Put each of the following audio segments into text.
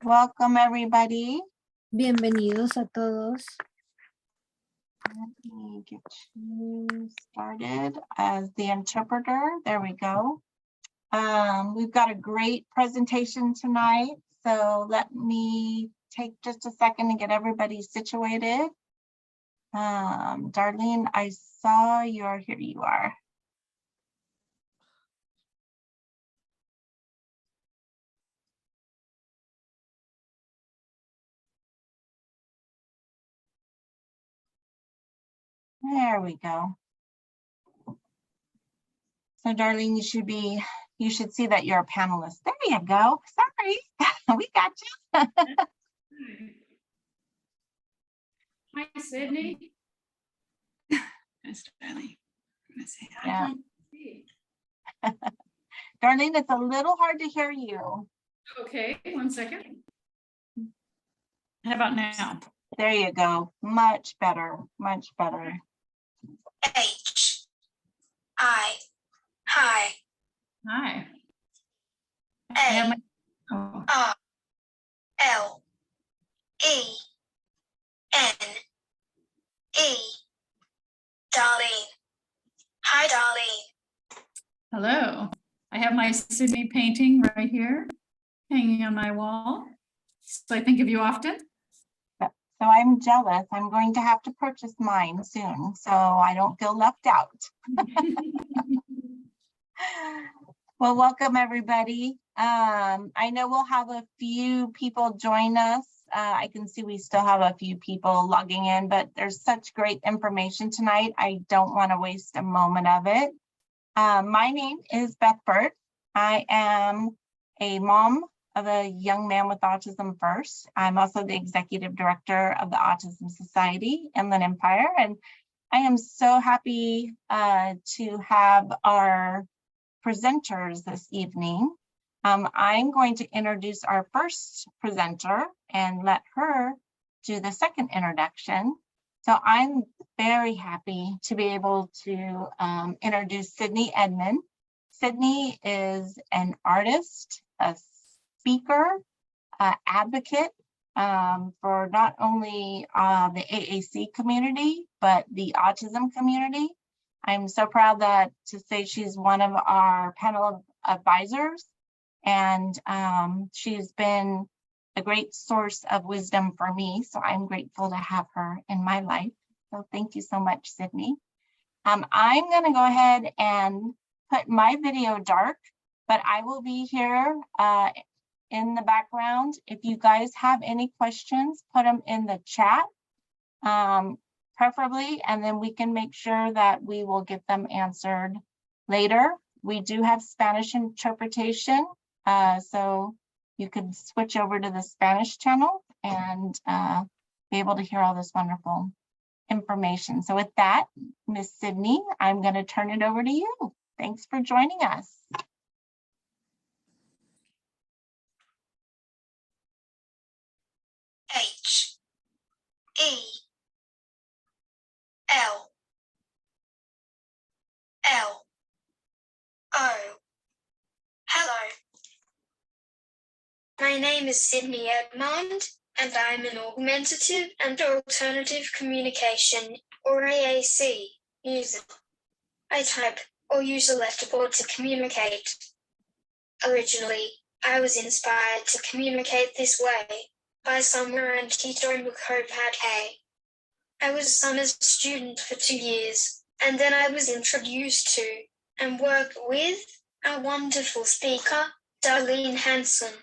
Welcome, everybody. Bienvenidos a todos. Let me get you started as the interpreter. There we go. We've got a great presentation tonight, so let me take just a second to get everybody situated. Darlene, I saw here you are. There we go. So Darlene, you should see that you're a panelist. There you go. Sorry, we got you. Hi, Sydney. Miss Darlene. I'm gonna say hi. Yeah. Hi. Darlene, it's a little hard to hear you. Okay, 1 second. How about now? There you go. Much better, much better. H I hi Hi. A. I have my- oh, R L E N E Darlene. Hi, Darlene. hello. I have my Sydney painting right here, hanging on my wall. So I think of you often. So I'm jealous. I'm going to have to purchase mine soon, so I don't feel left out. Well, welcome everybody. I know we'll have a few people join us. I can see we still have a few people logging in, but there's such great information tonight. I don't want to waste a moment of it. My name is Beth Burt. I am a mom of a young man with autism first. I'm also the executive director of the Autism Society Inland Empire, and I am so happy to have our presenters this evening. I'm going to introduce our first presenter and let her do the second introduction. So I'm very happy to be able to introduce Sydney Edmond. Sydney is an artist, a speaker, advocate for not only the AAC community, but the autism community. I'm so proud to say she's one of our panel of advisors, and she's been a great source of wisdom for me. So I'm grateful to have her in my life. So thank you so much, Sydney. I'm going to go ahead and put my video dark, but I will be here in the background. If you guys have any questions, put them in the chat, preferably, and then we can make sure that we will get them answered later. We do have Spanish interpretation, so you can switch over to the Spanish channel and be able to hear all this wonderful information. So with that, Miss Sydney, I'm going to turn it over to you. Thanks for joining us. H E L L O. Hello. My name is Sydney Edmond, and I'm an augmentative and alternative communication, or AAC, user. I type or use a letterboard to communicate. Originally, I was inspired to communicate this way by Summer and Tito Mukhopadhyay. I was a summer student for 2 years, and then I was introduced to and worked with a wonderful speaker, Darlene Hanson.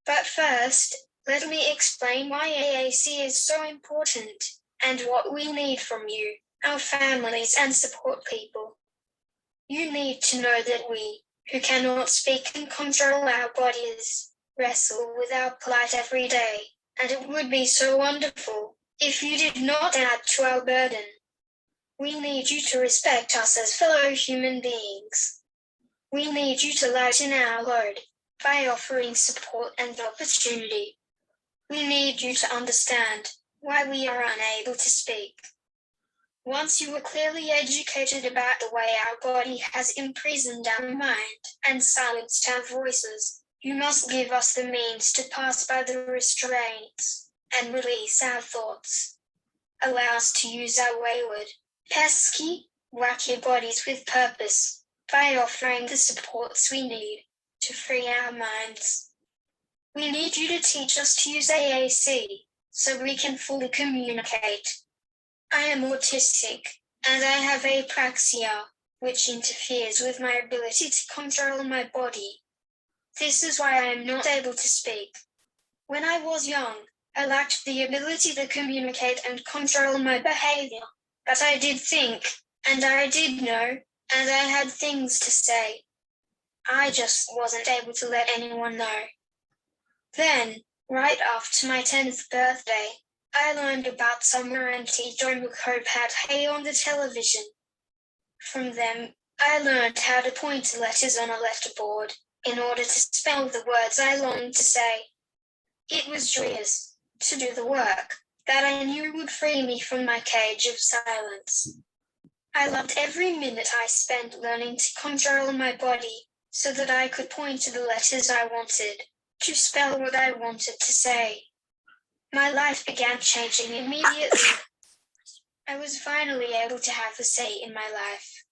But first, let me explain why AAC is so important and what we need from you, our families and support people. You need to know that we, who cannot speak and control our bodies, wrestle with our plight every day, and it would be so wonderful if you did not add to our burden. We need you to respect us as fellow human beings. We need you to lighten our load by offering support and opportunity. We need you to understand why we are unable to speak. Once you are clearly educated about the way our body has imprisoned our mind and silenced our voices, You must give us the means to pass by the restraints and release our thoughts. Allow us to use our wayward, pesky, wacky bodies with purpose by offering the supports we need to free our minds. We need you to teach us to use AAC so we can fully communicate. I am autistic and I have apraxia, which interferes with my ability to control my body. This is why I am not able to speak. When I was young, I lacked the ability to communicate and control my behavior, but I did think, and I did know, and I had things to say. I just wasn't able to let anyone know. Then, right after my 10th birthday, I learned about Summer and Teacher McCopat Hay on the television. From them, I learned how to point to letters on a letterboard in order to spell the words I longed to say. It was joyous to do the work that I knew would free me from my cage of silence. I loved every minute I spent learning to control my body so that I could point to the letters I wanted, to spell what I wanted to say. My life began changing immediately. I was finally able to have a say in my life.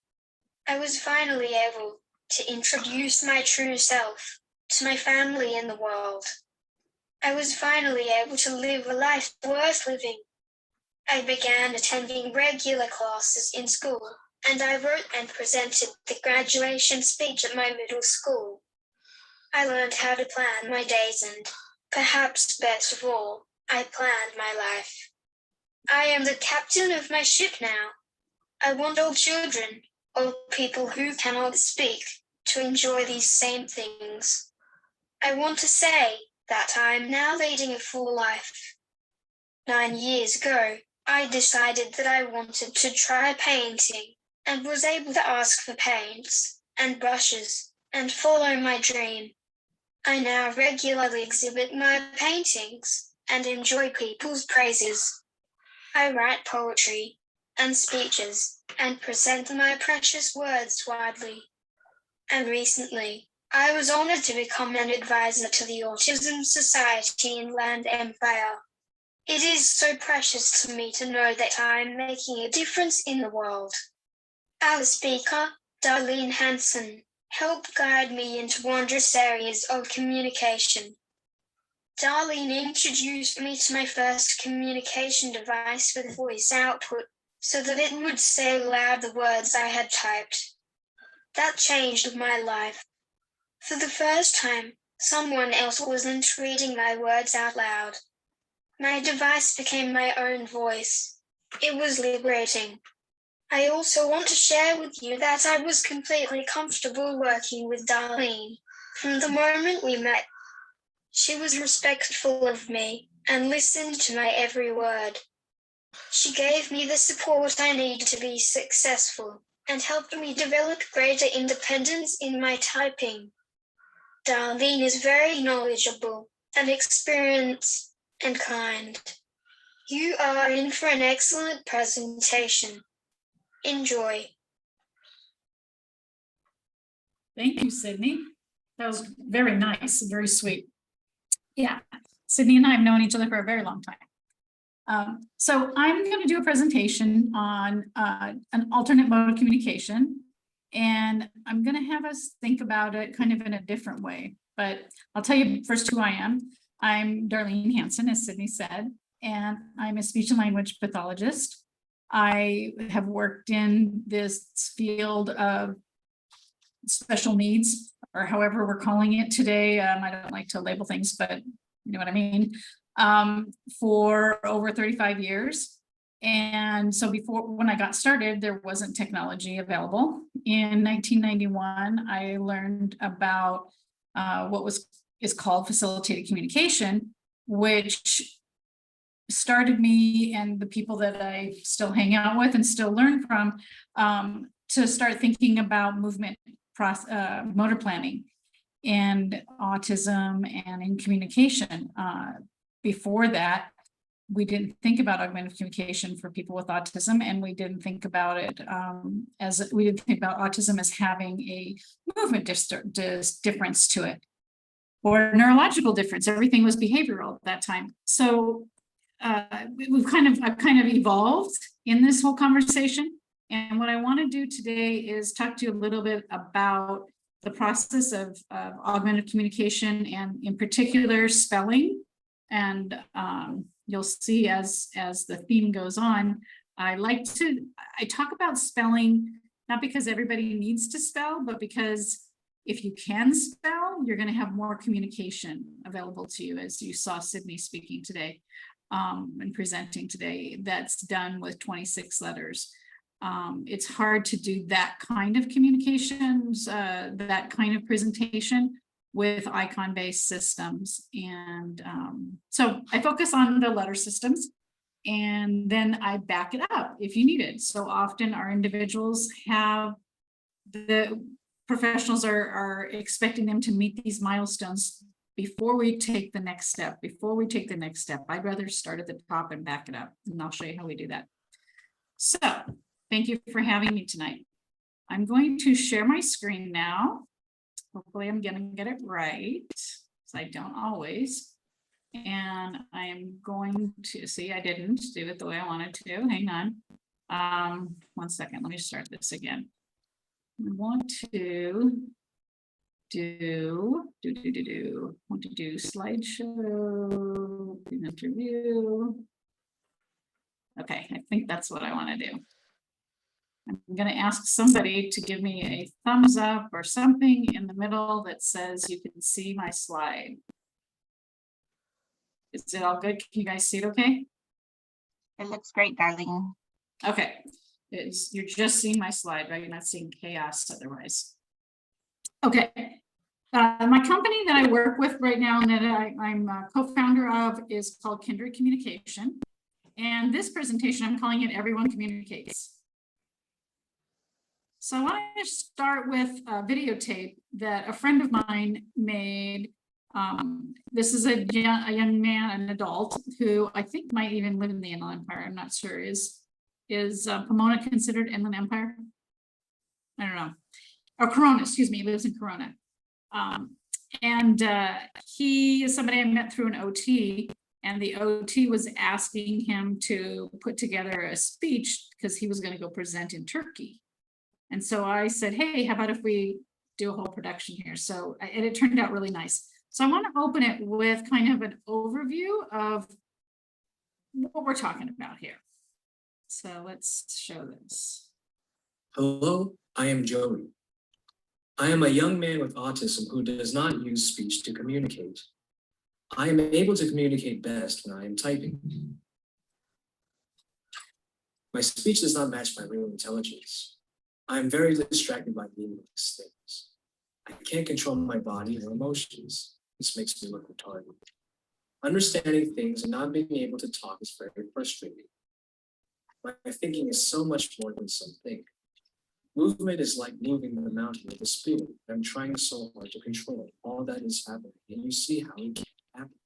I was finally able to introduce my true self to my family and the world. I was finally able to live a life worth living. I began attending regular classes in school, and I wrote and presented the graduation speech at my middle school. I learned how to plan my days and, perhaps best of all, I planned my life. I am the captain of my ship now. I want all children, all people who cannot speak, to enjoy these same things. I want to say that I am now leading a full life. 9 years ago, I decided that I wanted to try painting and was able to ask for paints and brushes and follow my dream. I now regularly exhibit my paintings and enjoy people's praises. I write poetry and speeches and present my precious words widely. And recently, I was honored to become an advisor to the Autism Society Inland Empire. It is so precious to me to know that I am making a difference in the world. Our speaker, Darlene Hansen, helped guide me into wondrous areas of communication. Darlene introduced me to my first communication device with voice output so that it would say aloud the words I had typed. That changed my life. For the first time, someone else wasn't reading my words out loud. My device became my own voice. It was liberating. I also want to share with you that I was completely comfortable working with Darlene from the moment we met. She was respectful of me and listened to my every word. She gave me the support I needed to be successful and helped me develop greater independence in my typing. Darlene is very knowledgeable and experienced and kind. You are in for an excellent presentation. Enjoy. Thank you, Sydney. That was very nice and very sweet. Yeah, Sydney and I have known each other for a very long time. So I'm going to do a presentation on an alternate mode of communication, and I'm going to have us think about it kind of in a different way. But I'll tell you first who I am. I'm Darlene Hansen, as Sydney said, and I'm a speech and language pathologist. I have worked in this field of special needs, or however we're calling it today. I don't like to label things, but you know what I mean, for over 35 years. And so when I got started, there wasn't technology available. In 1991, I learned about what is called facilitated communication, which started me and the people that I still hang out with and still learn from to start thinking about movement motor planning and autism and in communication. Before that, we didn't think about augmentative communication for people with autism, and we didn't think about it we didn't think about autism as having a movement difference to it. or neurological difference. Everything was behavioral at that time. So I've kind of evolved in this whole conversation. And what I want to do today is talk to you a little bit about the process of augmented communication, and in particular spelling. And you'll see as the theme goes on, I talk about spelling, not because everybody needs to spell, but because if you can spell, you're going to have more communication available to you, as you saw Sydney speaking today and presenting today. That's done with 26 letters. It's hard to do that kind of communications, that kind of presentation with icon-based systems. And so I focus on the letter systems, and then I back it up if you need it. So often our individuals have, the professionals are expecting them to meet these milestones before we take the next step. I'd rather start at the top and back it up, and I'll show you how we do that. So thank you for having me tonight. I'm going to share my screen now. Hopefully I'm going to get it right, because I don't always. And I am going to see, I didn't do it the way I wanted to. Hang on. 1 second. Let me start this again. I want to do slideshow, interview. Okay, I think that's what I want to do. I'm going to ask somebody to give me a thumbs up or something in the middle that says you can see my slide. Is it all good? Can you guys see it okay? It looks great, darling. Okay, you're just seeing my slide, right? You're not seeing chaos otherwise. Okay, my company that I work with right now and that I'm a co-founder of is called Kindred Communication. And this presentation, I'm calling it Everyone Communicates. So I want to start with a videotape that a friend of mine made. This is a young man, an adult, who I think might even live in the Inland Empire. I'm not sure. Is Pomona considered Inland Empire? I don't know. Or Corona, excuse me. He lives in Corona. He is somebody I met through an OT, and the OT was asking him to put together a speech because he was going to go present in Turkey. And so I said, hey, how about if we do a whole production here? So, and it turned out really nice. So I want to open it with kind of an overview of what we're talking about here. So let's show this. Hello, I am Joey. I am a young man with autism who does not use speech to communicate. I am able to communicate best when I am typing. My speech does not match my real intelligence. I am very distracted by meaningless things. I can't control my body or emotions. This makes me look retarded. Understanding things and not being able to talk is very frustrating. My thinking is so much more than something. Movement is like moving the mountain with a spear. I'm trying so hard to control all that is happening, and you see how it can happen.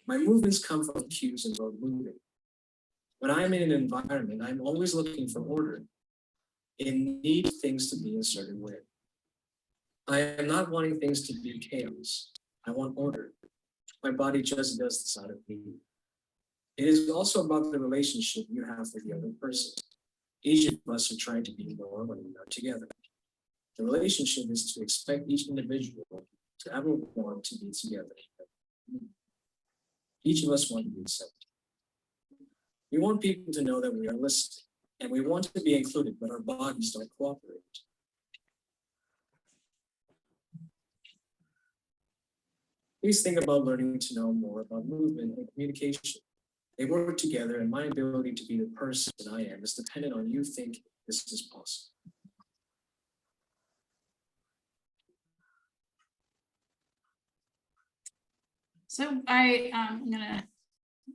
My movements come from cues and road moving. When I'm in an environment, I'm always looking for order and need things to be a certain way. I am not wanting things to be chaos. I want order. My body just does this out of need. It is also about the relationship you have with the other person. Each of us are trying to be more when we are together. The relationship is to expect each individual to ever want to be together. Each of us want to be accepted. We want people to know that we are listening, and we want to be included, but our bodies don't cooperate. Please think about learning to know more about movement and communication. They work together, and my ability to be the person I am is dependent on you thinking this is possible. So I'm gonna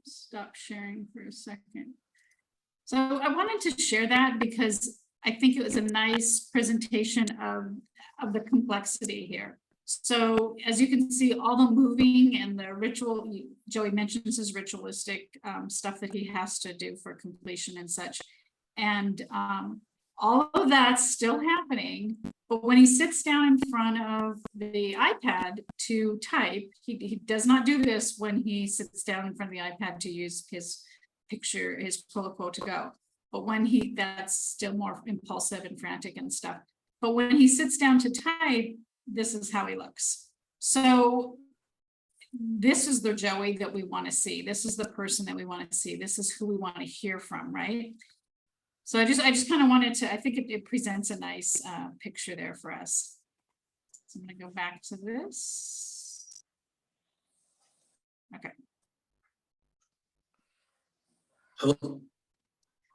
stop sharing for a second. So I wanted to share that because I think it was a nice presentation of the complexity here. So as you can see, all the moving and the ritual, Joey mentions his ritualistic stuff that he has to do for completion and such. And all of that's still happening, but when he sits down in front of the iPad to type, he does not do this when he sits down in front of the iPad to use his picture, his protocol to go. But when that's still more impulsive and frantic and stuff. But when he sits down to type, this is how he looks. So this is the Joey that we want to see. This is the person that we want to see. This is who we want to hear from, right? So I just kind of wanted to, I think it presents a nice picture there for us. So I'm going to go back to this. Okay. Hello.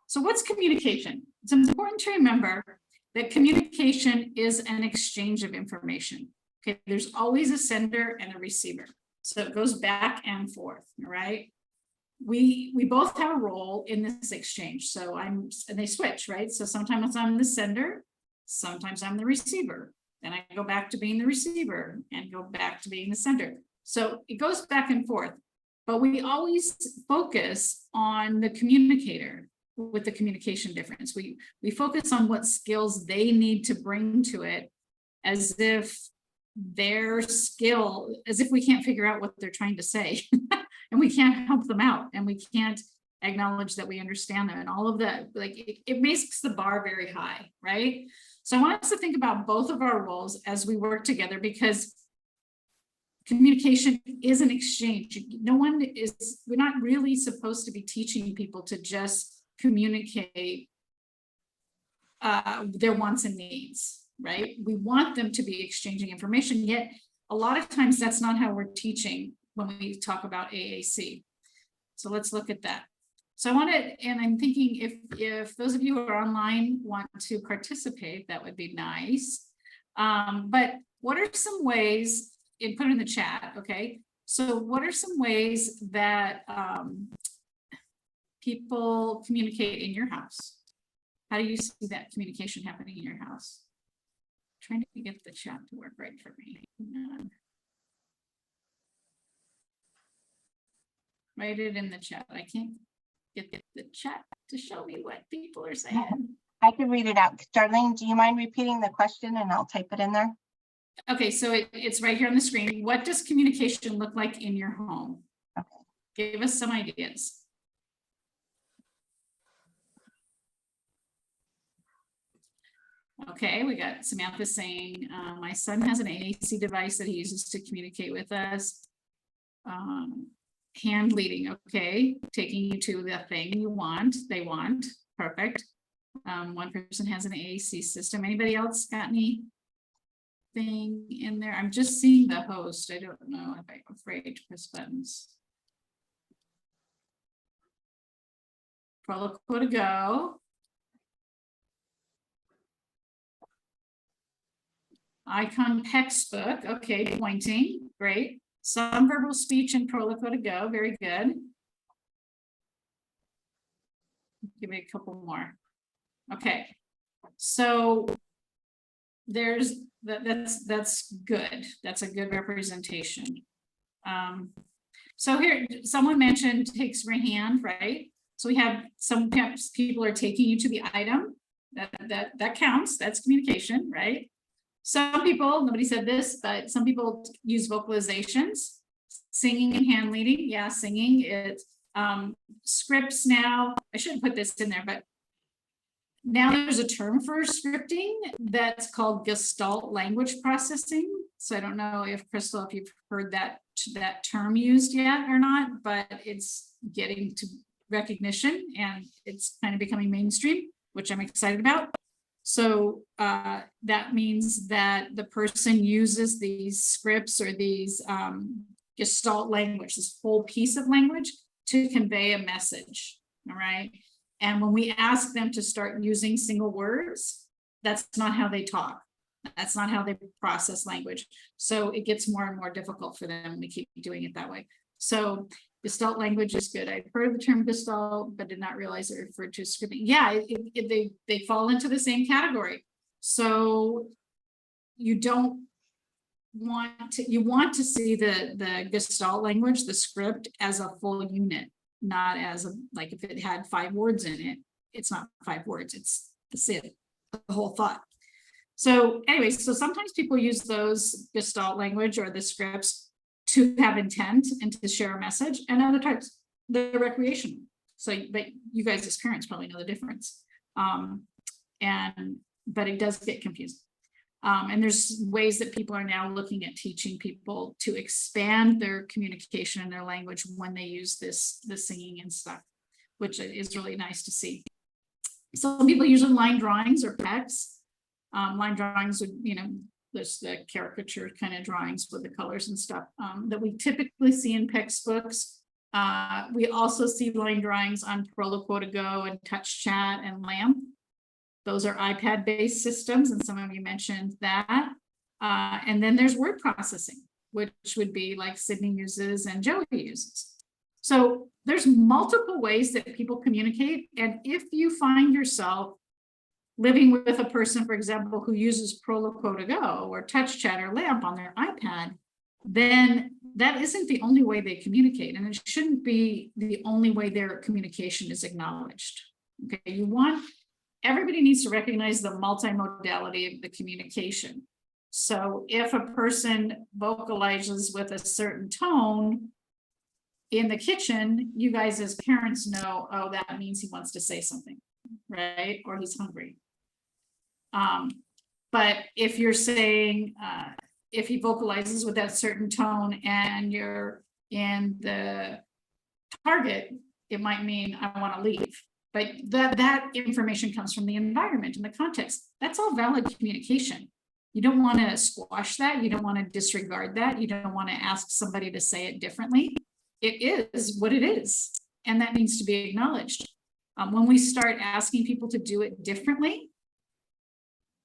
So what's communication? It's important to remember that communication is an exchange of information. Okay, there's always a sender and a receiver. So it goes back and forth, right? We both have a role in this exchange. So and they switch, right? So sometimes I'm the sender, sometimes I'm the receiver. Then I go back to being the receiver and go back to being the sender. So it goes back and forth, but we always focus on the communicator with the communication difference. We focus on what skills they need to bring to it, as if their skill, as if we can't figure out what they're trying to say and we can't help them out and we can't acknowledge that we understand them and all of that. Like it makes the bar very high, right? So I want us to think about both of our roles as we work together, because communication is an exchange. We're not really supposed to be teaching people to just communicate their wants and needs, right? We want them to be exchanging information, yet a lot of times that's not how we're teaching when we talk about AAC. So let's look at that. So I want to, and I'm thinking if those of you who are online want to participate, that would be nice. But what are some ways, and put it in the chat, okay? So what are some ways that people communicate in your house? How do you see that communication happening in your house? I'm trying to get the chat to work right for me. Write it in the chat. I can't get the chat to show me what people are saying. I can read it out. Darlene, do you mind repeating the question and I'll type it in there? Okay, so it's right here on the screen. What does communication look like in your home? Okay. Give us some ideas. Okay, we got Samantha saying, my son has an AAC device that he uses to communicate with us. Hand leading, okay, taking you to the thing they want, perfect. One person has an AAC system. Anybody else got anything in there? I'm just seeing the host. I don't know if I'm afraid to press buttons. Protocol to go. Icon textbook, okay, pointing, great. Some verbal speech and protocol to go, very good. Give me a couple more. Okay, so there's that's good. That's a good representation. So here, someone mentioned takes my hand, right? So we have some people are taking you to the item. That counts. That's communication, right? Some people, nobody said this, but some people use vocalizations, singing and hand leading. Yeah, singing. It's scripts now. I shouldn't put this in there, but now there's a term for scripting that's called Gestalt language processing. So I don't know if Crystal, if you've heard that term used yet or not, but it's getting to recognition and it's kind of becoming mainstream, which I'm excited about. So that means that the person uses these scripts or these Gestalt language, this whole piece of language, to convey a message, all right? And when we ask them to start using single words, that's not how they talk. That's not how they process language. So it gets more and more difficult for them when we keep doing it that way. So Gestalt language is good. I've heard of the term Gestalt, but did not realize it referred to scripting. Yeah, they fall into the same category. So you don't want to, you want to see the Gestalt language, the script, as a full unit, not as a, like if it had 5 words in it, it's not 5 words, it's the SID, the whole thought. So anyways, so sometimes people use those Gestalt language or the scripts to have intent and to share a message, and other types, they're recreational. So, but you guys as parents probably know the difference. But it does get confusing. And there's ways that people are now looking at teaching people to expand their communication and their language when they use the singing and stuff, which is really nice to see. Some people use line drawings or PECs. Line drawings would, there's the caricature kind of drawings with the colors and stuff that we typically see in PEC's books. We also see line drawings on Proloquo to Go and Touch Chat and LAMP. Those are iPad-based systems, and some of you mentioned that. And then there's word processing, which would be like Sydney uses and Joey uses. So there's multiple ways that people communicate. And if you find yourself living with a person, for example, who uses Proloquo to Go or Touch Chat or LAMP on their iPad, then that isn't the only way they communicate. And it shouldn't be the only way their communication is acknowledged. Okay, everybody needs to recognize the multimodality of the communication. So if a person vocalizes with a certain tone in the kitchen, you guys as parents know, oh, that means he wants to say something, right? Or he's hungry. But if you're saying, if he vocalizes with that certain tone and you're in the Target, it might mean I want to leave. But that information comes from the environment and the context. That's all valid communication. You don't want to squash that. You don't want to disregard that. You don't want to ask somebody to say it differently. It is what it is. And that needs to be acknowledged. When we start asking people to do it differently,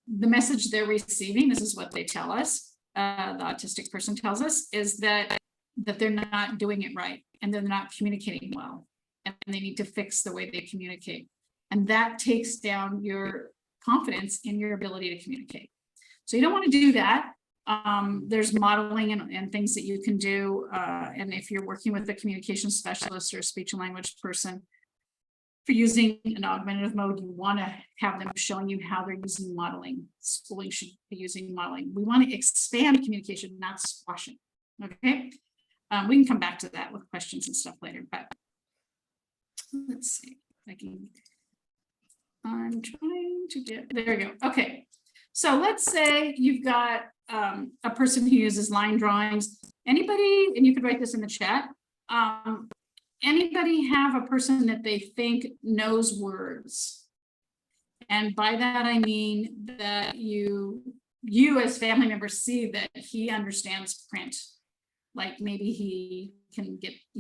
the message they're receiving, this is what they tell us, the autistic person tells us, is that they're not doing it right and they're not communicating well. And they need to fix the way they communicate. And that takes down your confidence in your ability to communicate. So you don't want to do that. There's modeling and things that you can do. And if you're working with a communication specialist or a speech and language person, for using an augmentative mode, you want to have them showing you how they're using modeling. Schooling should be using modeling. We want to expand communication, not squash it. Okay. We can come back to that with questions and stuff later, but let's see if I'm trying to get, there we go. Okay. So let's say you've got a person who uses line drawings. Anybody, and you could write this in the chat. Anybody have a person that they think knows words? And by that, I mean that you as family members see that he understands print. Like maybe he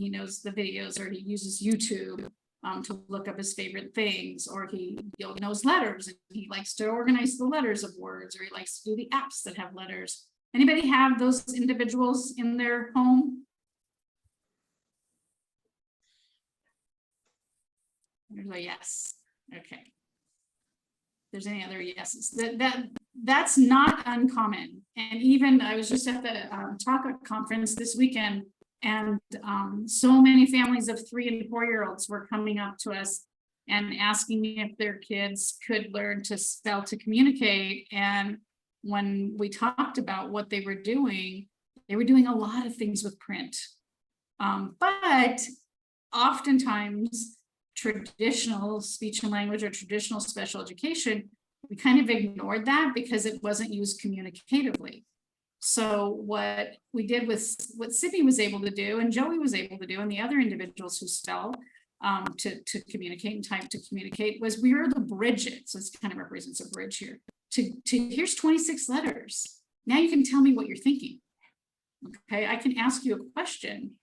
knows the videos, or he uses YouTube to look up his favorite things, or he knows letters and he likes to organize the letters of words, or he likes to do the apps that have letters. Anybody have those individuals in their home? There's a yes. Okay. If there's any other yeses, that's not uncommon. And even I was just at the TACA conference this weekend, and so many families of 3- and 4-year-olds were coming up to us and asking me if their kids could learn to spell to communicate. And when we talked about what they were doing a lot of things with print. But oftentimes traditional speech and language or traditional special education, we kind of ignored that because it wasn't used communicatively. So what we did with what Sydney was able to do and Joey was able to do and the other individuals who spell to communicate and type to communicate was we were the bridge. So this kind of represents a bridge here to here's 26 letters. Now you can tell me what you're thinking. Okay, I can ask you a question.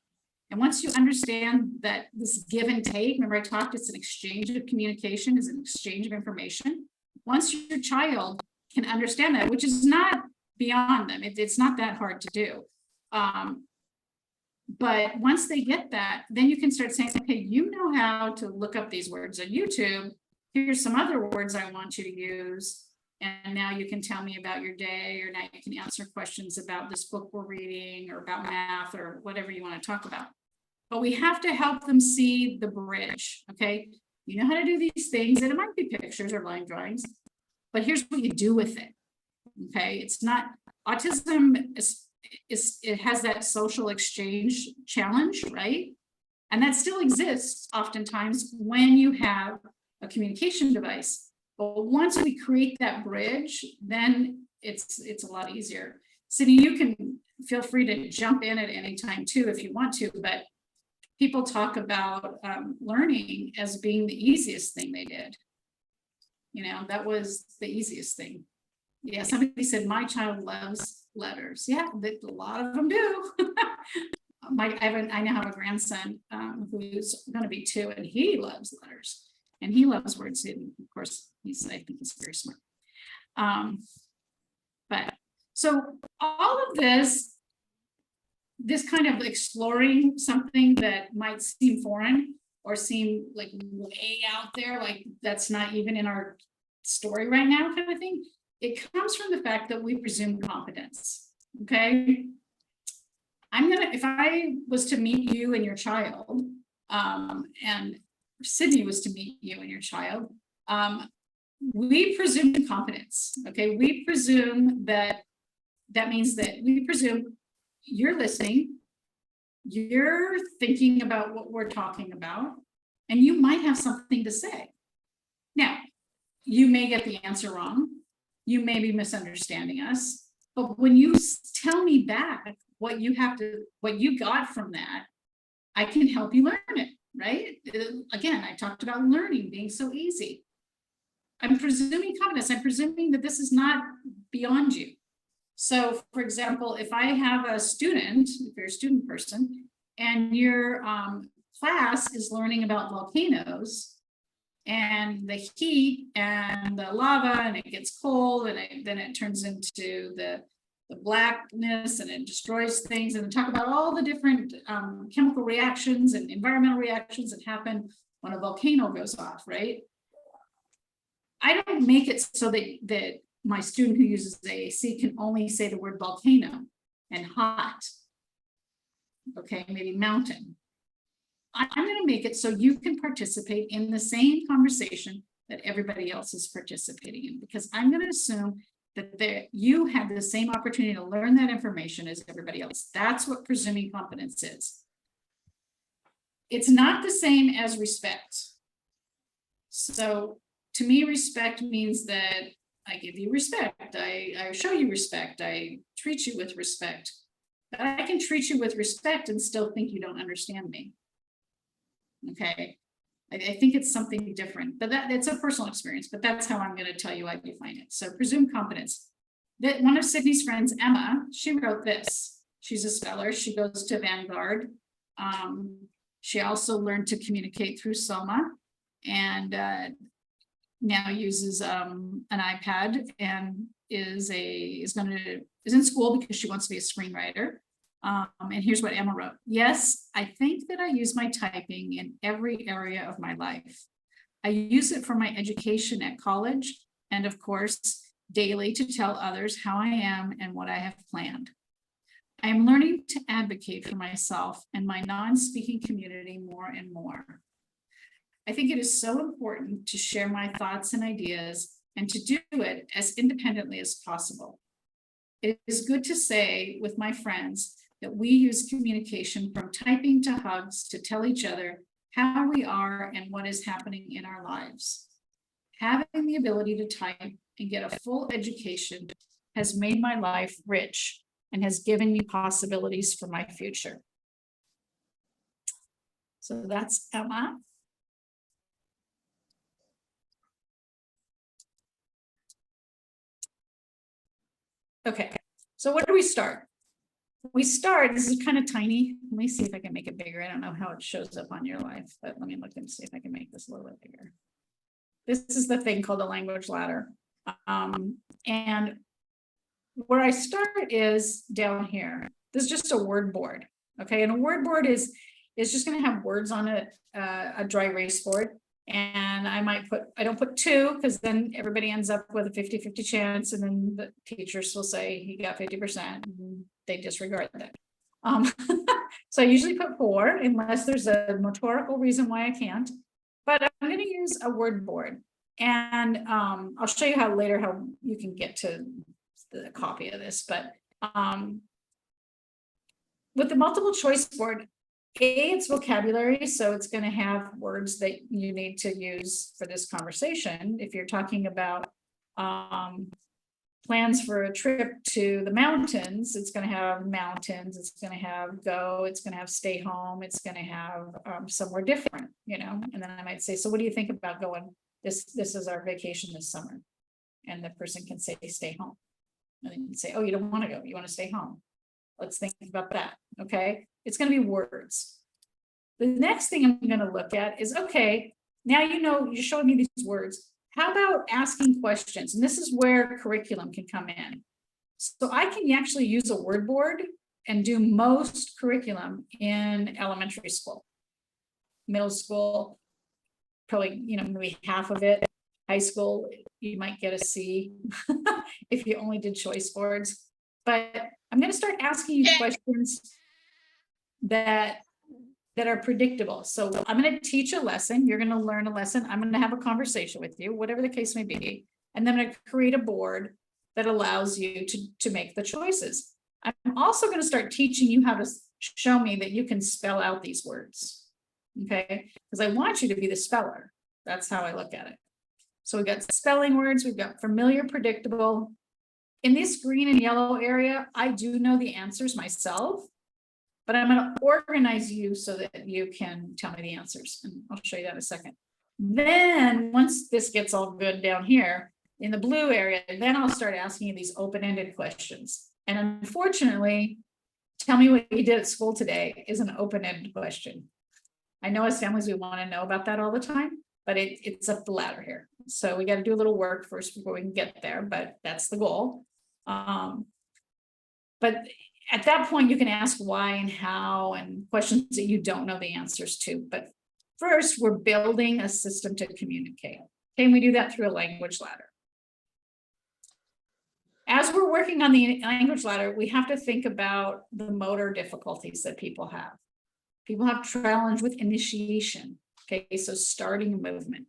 And once you understand that this give and take, remember I talked, it's an exchange of communication, it's an exchange of information. Once your child can understand that, which is not beyond them, it's not that hard to do. But once they get that, then you can start saying, okay, you know how to look up these words on YouTube. Here's some other words I want you to use. And now you can tell me about your day, or now you can answer questions about this book we're reading or about math or whatever you want to talk about. But we have to help them see the bridge, okay? You know how to do these things, and it might be pictures or line drawings. but here's what you do with it. Okay, it's not, autism it has that social exchange challenge, right? And that still exists oftentimes when you have a communication device. But once we create that bridge, then it's a lot easier. Sydney, you can feel free to jump in at any time too if you want to, but people talk about learning as being the easiest thing they did. You know, that was the easiest thing. Yeah, somebody said my child loves letters. Yeah, a lot of them do. I now have a grandson who's going to be 2, and he loves letters, and he loves words. And of course, I think he's very smart. But so all of this kind of exploring something that might seem foreign or seem like way out there, like that's not even in our story right now, kind of thing. It comes from the fact that we presume competence. Okay. If I was to meet you and your child, and Sydney was to meet you and your child, we presume competence. Okay. We presume that means that we presume you're listening, you're thinking about what we're talking about, and you might have something to say. Now, you may get the answer wrong. You may be misunderstanding us, but when you tell me back what you got from that, I can help you learn it, right? Again, I talked about learning being so easy. I'm presuming competence. I'm presuming that this is not beyond you. So for example, if I have a student, if you're a student person, and your class is learning about volcanoes, and the heat and the lava, and it gets cold, and then it turns into the blackness, and it destroys things, and talk about all the different chemical reactions and environmental reactions that happen when a volcano goes off, right? I don't make it so that my student who uses AAC can only say the word volcano and hot, okay, maybe mountain. I'm going to make it so you can participate in the same conversation that everybody else is participating in, because I'm going to assume that you have the same opportunity to learn that information as everybody else. That's what presuming competence is. It's not the same as respect. So to me, respect means that I give you respect. I show you respect. I treat you with respect. But I can treat you with respect and still think you don't understand me. Okay, I think it's something different, but it's a personal experience, but that's how I'm going to tell you I define it. So presume competence. That one of Sydney's friends, Emma, she wrote this. She's a speller. She goes to Vanguard. She also learned to communicate through Soma, and now uses an iPad, and is in school because she wants to be a screenwriter. And here's what Emma wrote. Yes, I think that I use my typing in every area of my life. I use it for my education at college, and of course, daily to tell others how I am and what I have planned. I am learning to advocate for myself and my non-speaking community more and more. I think it is so important to share my thoughts and ideas and to do it as independently as possible. It is good to say with my friends that we use communication from typing to hugs to tell each other how we are and what is happening in our lives. Having the ability to type and get a full education has made my life rich and has given me possibilities for my future. So that's Emma. Okay, so where do we start? We start, this is kind of tiny. Let me see if I can make it bigger. I don't know how it shows up on your life, but let me look and see if I can make this a little bit bigger. This is the thing called the language ladder. And where I start is down here. This is just a word board, okay? And a word board is just gonna have words on it, a dry erase board. And I don't put 2 because then everybody ends up with a 50-50 chance, and then the teachers will say he got 50%, and they disregard that. So I usually put 4 unless there's a rhetorical reason why I can't, but I'm going to use a word board. And I'll show you how later how you can get to the copy of this, but with the multiple choice board, it's vocabulary, so it's going to have words that you need to use for this conversation. If you're talking about plans for a trip to the mountains, it's going to have mountains, it's going to have go, it's going to have stay home, it's going to have somewhere different, you know. And then I might say, so what do you think about going? This is our vacation this summer. And the person can say, stay home. And then you can say, oh, you don't want to go, you want to stay home. Let's think about that. Okay. It's going to be words. The next thing I'm going to look at is, okay, now you know, you're showing me these words. How about asking questions? And this is where curriculum can come in. So I can actually use a word board and do most curriculum in elementary school, middle school, probably, you know, maybe half of it. High school, you might get a C if you only did choice boards. But I'm going to start asking you questions that are predictable. So I'm going to teach a lesson. You're going to learn a lesson. I'm going to have a conversation with you, whatever the case may be. And then I'm going to create a board that allows you to make the choices. I'm also going to start teaching you how to show me that you can spell out these words. Okay. Because I want you to be the speller. That's how I look at it. So we've got spelling words. We've got familiar, predictable. In this green and yellow area, I do know the answers myself, but I'm going to organize you so that you can tell me the answers. And I'll show you that in a second. Then once this gets all good down here in the blue area, then I'll start asking you these open-ended questions. And unfortunately, tell me what you did at school today is an open-ended question. I know as families, we want to know about that all the time, but it's up the ladder here. So we got to do a little work first before we can get there, but that's the goal. But at that point, you can ask why and how and questions that you don't know the answers to. But first, we're building a system to communicate. Okay, and we do that through a language ladder. As we're working on the language ladder, we have to think about the motor difficulties that people have. People have challenge with initiation. Okay, so starting a movement.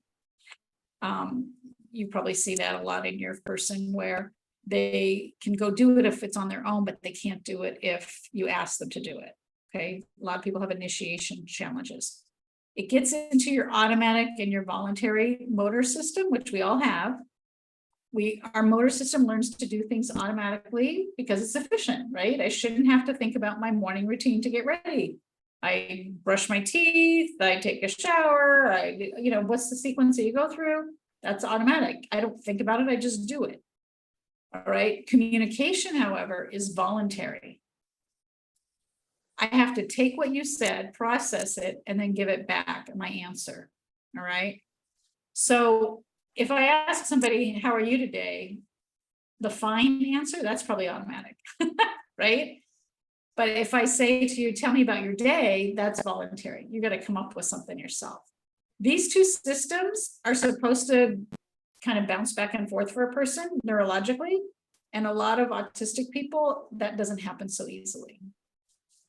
You probably see that a lot in your person where they can go do it if it's on their own, but they can't do it if you ask them to do it. Okay, a lot of people have initiation challenges. It gets into your automatic and your voluntary motor system, which we all have. Our motor system learns to do things automatically because it's efficient, right? I shouldn't have to think about my morning routine to get ready. I brush my teeth, I take a shower, you know, what's the sequence that you go through? That's automatic. I don't think about it, I just do it. All right. Communication, however, is voluntary. I have to take what you said, process it, and then give it back, my answer. All right. So if I ask somebody, how are you today? The fine answer, that's probably automatic, right? But if I say to you, tell me about your day, that's voluntary. You got to come up with something yourself. These two systems are supposed to kind of bounce back and forth for a person neurologically. And a lot of autistic people, that doesn't happen so easily.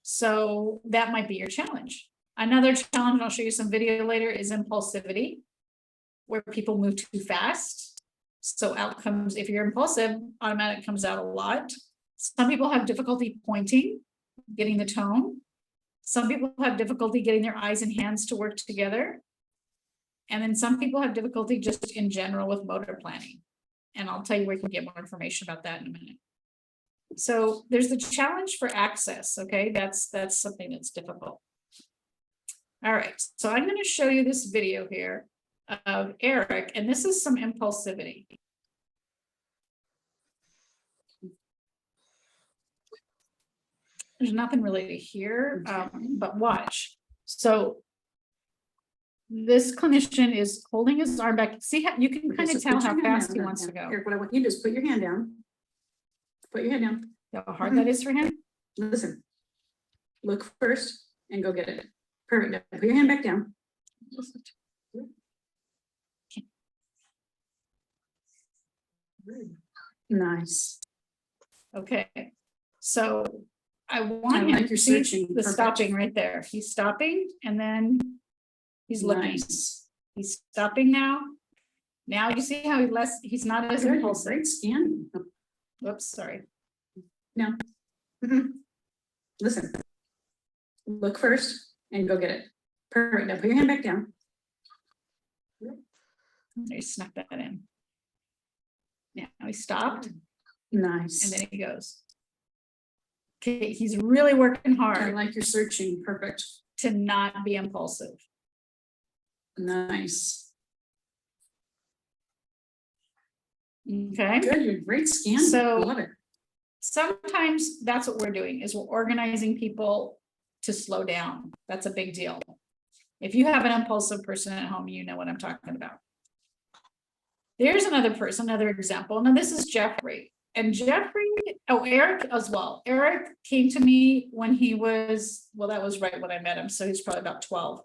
So that might be your challenge. Another challenge, I'll show you some video later, is impulsivity, where people move too fast. So outcomes, if you're impulsive, automatic comes out a lot. Some people have difficulty pointing, getting the tone. Some people have difficulty getting their eyes and hands to work together. And then some people have difficulty just in general with motor planning. And I'll tell you where you can get more information about that in a minute. So there's the challenge for access. Okay, that's something that's difficult. All right, so I'm going to show you this video here of Eric, and this is some impulsivity. There's nothing really to hear, but watch. So this clinician is holding his arm back. See how you can kind of tell how fast he wants to go. Eric, what I want you to do is put your hand down. Put your hand down. See how hard that is for him? Listen. Look first and go get it. Perfect. Now put your hand back down. Nice. Okay. So I want him to see the stopping right there. He's stopping and then he's looking. Nice. He's stopping now. Now you see how he's not as Good, impulsive. great scan. Whoops, sorry. No. Mhm. Listen. Look first and go get it. Perfect. Now put your hand back down. There, snuck that in. Now he stopped, Nice. and then he goes. Okay, he's really working I hard like your searching. Perfect. to not be impulsive. Nice. Okay. Good, you're great scan. So- Love it. Sometimes that's what we're doing, is we're organizing people to slow down. That's a big deal. If you have an impulsive person at home, you know what I'm talking about. There's another person, another example. Now this is Jeffrey. And Jeffrey, Eric as well. Eric came to me when he was, well, that was right when I met him, so he's probably about 12.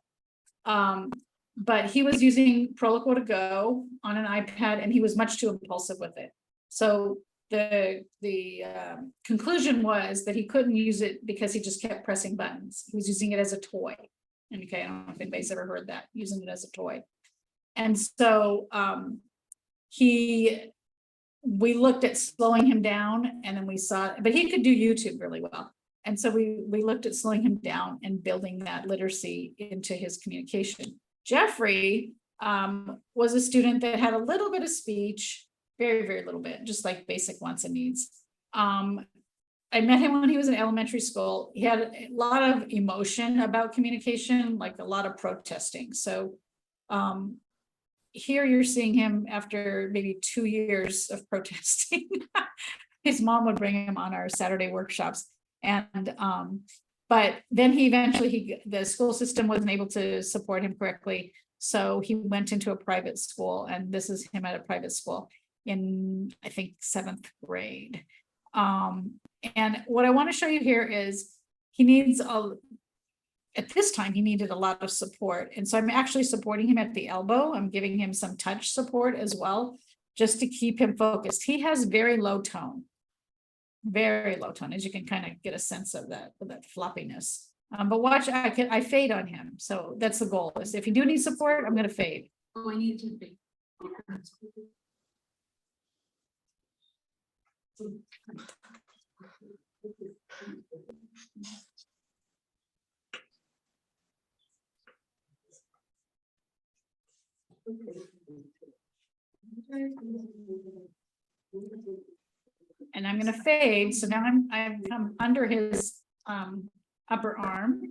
But he was using Proloquo to Go on an iPad, and he was much too impulsive with it. So the conclusion was that he couldn't use it because he just kept pressing buttons. He was using it as a toy. Okay, I don't know if anybody's ever heard that, using it as a toy. And so we looked at slowing him down, and then we saw, but he could do YouTube really well. And so we looked at slowing him down and building that literacy into his communication. Jeffrey was a student that had a little bit of speech, very, very little bit, just like basic wants and needs. I met him when he was in elementary school. He had a lot of emotion about communication, like a lot of protesting. So here you're seeing him after maybe 2 years of protesting. His mom would bring him on our Saturday workshops. And but then he eventually, the school system wasn't able to support him correctly. So he went into a private school, and this is him at a private school in, I think, 7th grade. And what I want to show you here is he needs at this time, he needed a lot of support. And so I'm actually supporting him at the elbow. I'm giving him some touch support as well, just to keep him focused. He has very low tone, as you can kind of get a sense of that floppiness. But watch, I fade on him. So that's the goal, is if you do need support, I'm going to fade. Oh, I need to be. And I'm going to fade. So now I've come under his upper arm.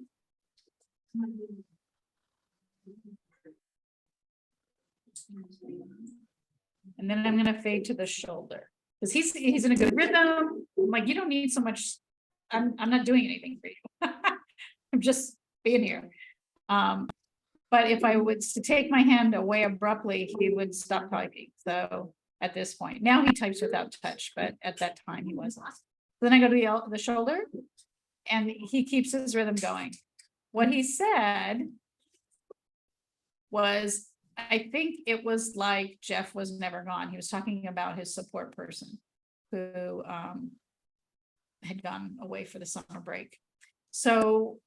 And then I'm going to fade to the shoulder, because he's in a good rhythm. I'm like, you don't need so much. I'm not doing anything for you. I'm just being here. But if I was to take my hand away abruptly, he would stop typing. So at this point, now he types without touch, but at that time he wasn't. Then I go to the shoulder, and he keeps his rhythm going. What he said was, I think it was like Jeff was never gone. He was talking about his support person who had gone away for the summer break. So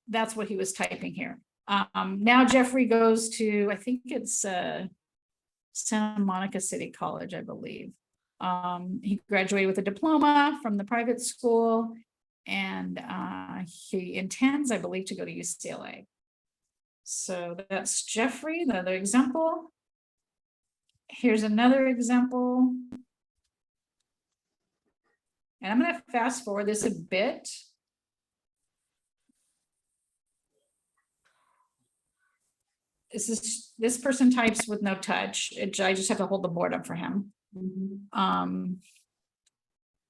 that's what he was typing here. Now Jeffrey goes to, I think it's Santa Monica City College, I believe. He graduated with a diploma from the private school, and he intends, I believe, to go to UCLA. So that's Jeffrey, the other example. Here's another example. And I'm going to fast forward this a bit. This person types with no touch. I just have to hold the board up for him.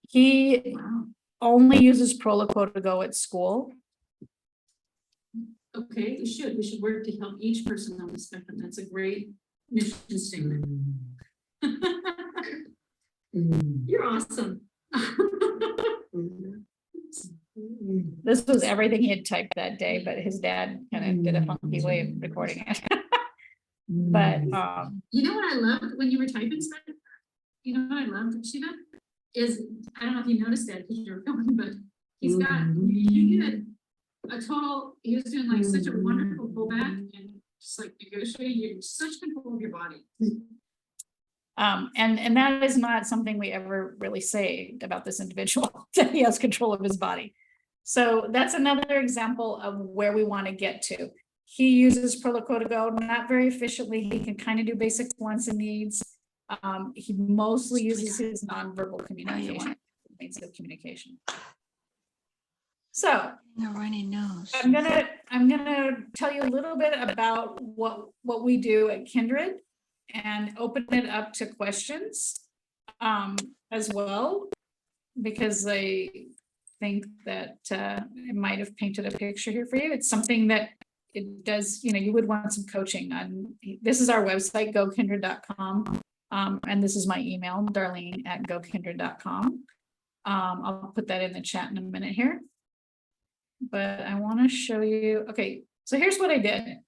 He only uses Proloquo to go at school. Okay, we should work to help each person on the spectrum. That's a great mission statement. You're awesome. This was everything he had typed that day, but his dad kind of did a funky way of recording it. But you know what I loved when you were typing stuff? You know what I loved, Shiva? Is, I don't know if you noticed that because you're filming, but he's got, he did a total, he was doing like such a wonderful pullback and just like negotiating, you're such control of your body. And that is not something we ever really say about this individual, that he has control of his body. So that's another example of where we want to get to. He uses Proloquo not very efficiently. He can kind of do basic wants and needs. He mostly uses his nonverbal communication, means of communication. So A runny nose. I'm gonna tell you a little bit about what we do at Kindred and open it up to questions as well, because I think that it might have painted a picture here for you. It's something that it does, you would want some coaching on. This is our website, gokindred.com. And this is my email, darlene@gokindred.com. I'll put that in the chat in a minute here. But I want to show you. Okay, so here's what I did.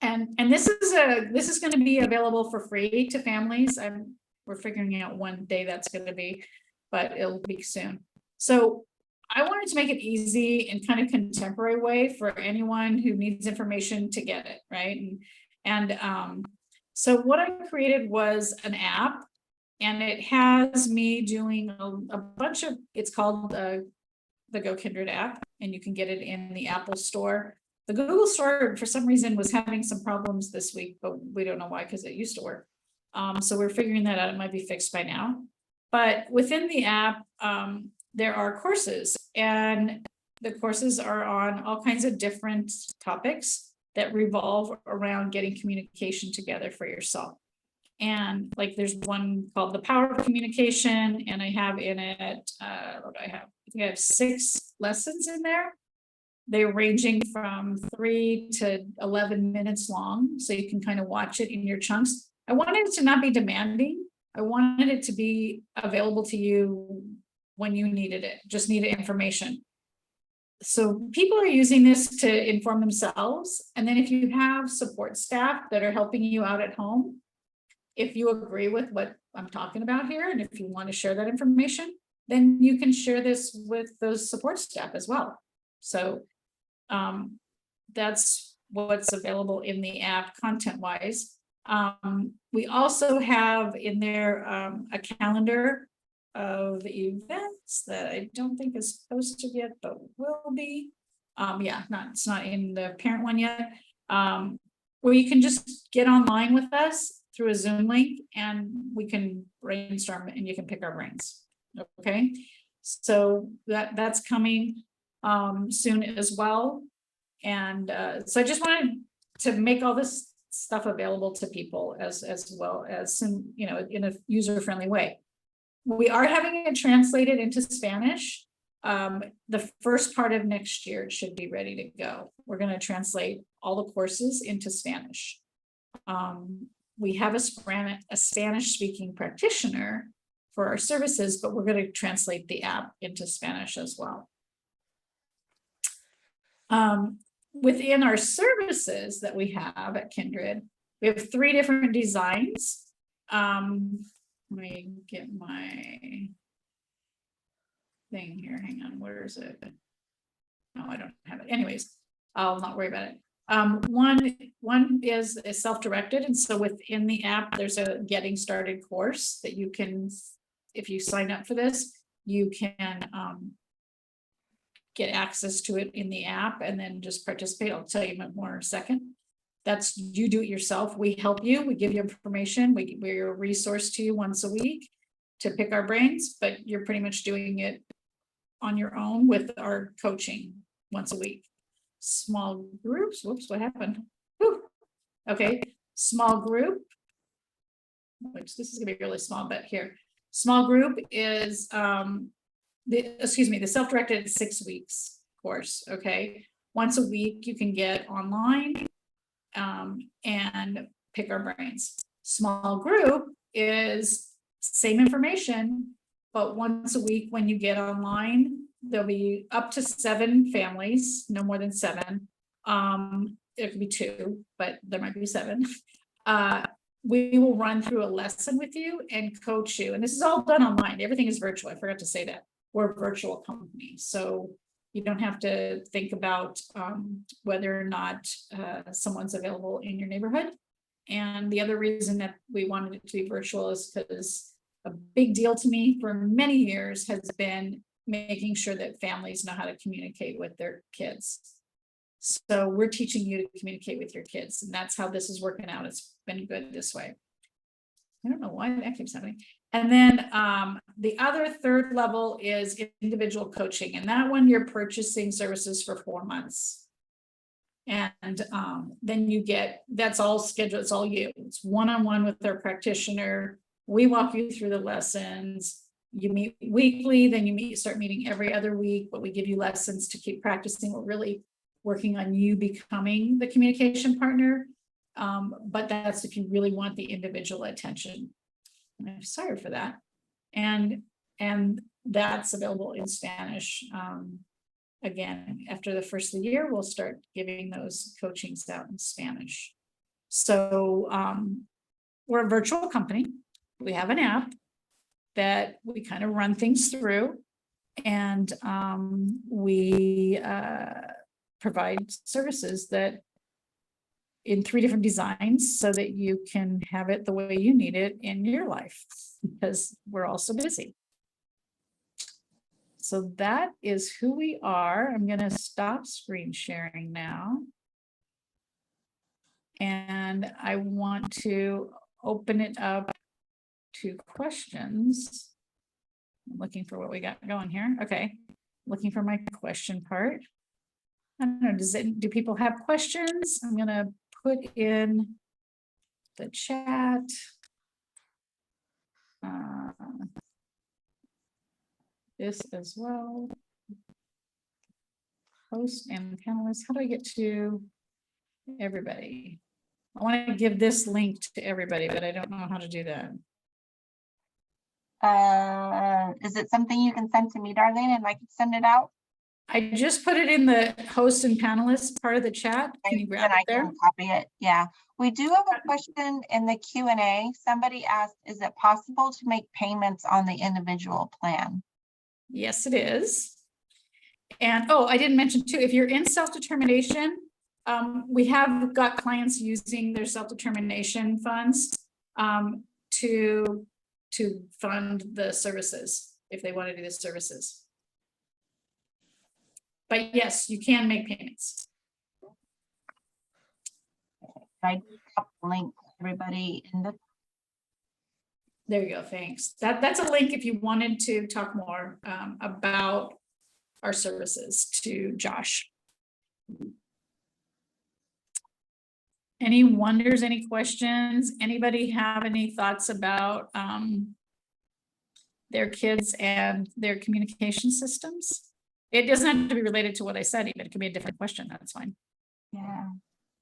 And this is going to be available for free to families. We're figuring out one day that's going to be, but it'll be soon. So I wanted to make it easy and kind of contemporary way for anyone who needs information to get it, right? So what I created was an app, and it has me doing a bunch of, it's called the Go Kindred app, and you can get it in the Apple Store. The Google Store, for some reason, was having some problems this week, but we don't know why, because it used to work. So we're figuring that out. It might be fixed by now. But within the app, there are courses, and the courses are on all kinds of different topics that revolve around getting communication together for yourself. And like there's one called The Power of Communication, and I have in it, what do I have? I think I have 6 lessons in there. They're ranging from 3 to 11 minutes long, so you can kind of watch it in your chunks. I wanted it to not be demanding. I wanted it to be available to you when you needed it, just needed information. So people are using this to inform themselves. And then if you have support staff that are helping you out at home, if you agree with what I'm talking about here, and if you want to share that information, then you can share this with those support staff as well. So that's what's available in the app content-wise. We also have in there a calendar of events that I don't think is posted yet, but will be. It's not in the parent one yet. Where you can just get online with us through a Zoom link, and we can brainstorm and you can pick our brains. Okay, so that's coming soon as well. And so I just wanted to make all this stuff available to people as well as some, in a user-friendly way. We are having it translated into Spanish. The first part of next year it should be ready to go. We're going to translate all the courses into Spanish. We have a Spanish-speaking practitioner for our services, but we're going to translate the app into Spanish as well. Within our services that we have at Kindred, we have 3 different designs. Let me get my thing here. Hang on, where is it? No, I don't have it. Anyways, I'll not worry about it. One is self-directed, and so within the app, there's a getting started course that you can, if you sign up for this, you can get access to it in the app and then just participate. I'll tell you more in a second. That's, you do it yourself. We help you. We give you information. We're a resource to you once a week to pick our brains, but you're pretty much doing it on your own with our coaching once a week. Small groups. Whoops, what happened? Whew. Okay, small group, which this is gonna be really small, but here. Small group is the self-directed 6 weeks course. Okay, once a week you can get online and pick our brains. Small group is same information, but once a week when you get online, there'll be up to 7 families, no more than 7. It could be 2, but there might be 7. We will run through a lesson with you and coach you. And this is all done online. Everything is virtual. I forgot to say that. We're a virtual company, so you don't have to think about whether or not someone's available in your neighborhood. And the other reason that we wanted it to be virtual is because a big deal to me for many years has been making sure that families know how to communicate with their kids. So we're teaching you to communicate with your kids, and that's how this is working out. It's been good this way. I don't know why that keeps happening. And then the other third level is individual coaching, and that one you're purchasing services for 4 months. And then you get, that's all scheduled, it's all you. It's one-on-one with their practitioner. We walk you through the lessons. You meet weekly, then you start meeting every other week, but we give you lessons to keep practicing. We're really working on you becoming the communication partner. But that's if you really want the individual attention. I'm sorry for that. And that's available in Spanish. Again, after the first of the year, we'll start giving those coachings out in Spanish. So we're a virtual company. We have an app that we kind of run things through, and we provide services that in 3 different designs so that you can have it the way you need it in your life, because we're all so busy. So that is who we are. I'm going to stop screen sharing now. And I want to open it up to questions. I'm looking for what we got going here. Okay. Looking for my question part. I don't know, do people have questions? I'm going to put in the chat. This as well. Host and panelists. How do I get to everybody? I want to give this link to everybody, but I don't know how to do that. Is it something you can send to me, Darlene, and I can send it out? I just put it in the host and panelists part of the chat. Can you grab Then it I there? can copy it. Yeah, we do have a question in the Q&A. Somebody asked, is it possible to make payments on the individual plan? Yes, it is. And oh, I didn't mention too, if you're in self-determination, we have got clients using their self-determination funds to fund the services if they want to do the services. But yes, you can make payments. I drop the link to everybody in the. There you go. Thanks. That's a link if you wanted to talk more about our services to Josh. Any wonders, any questions? Anybody have any thoughts about their kids and their communication systems? It doesn't have to be related to what I said, even it can be a different question. That's fine. Yeah.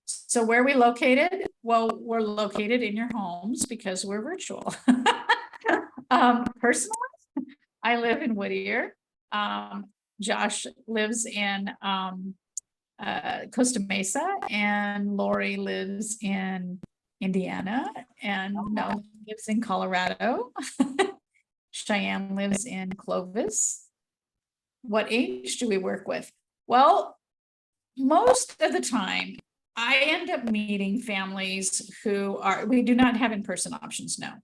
So where are we located? Well, we're located in your homes because we're virtual. Personally, I live in Whittier. Josh lives in Costa Mesa, and Lori lives in Indiana, and Mel lives in Colorado. Cheyenne lives in Clovis. What age do we work with? Well, most of the time, I end up meeting families who are, we do not have in-person options now.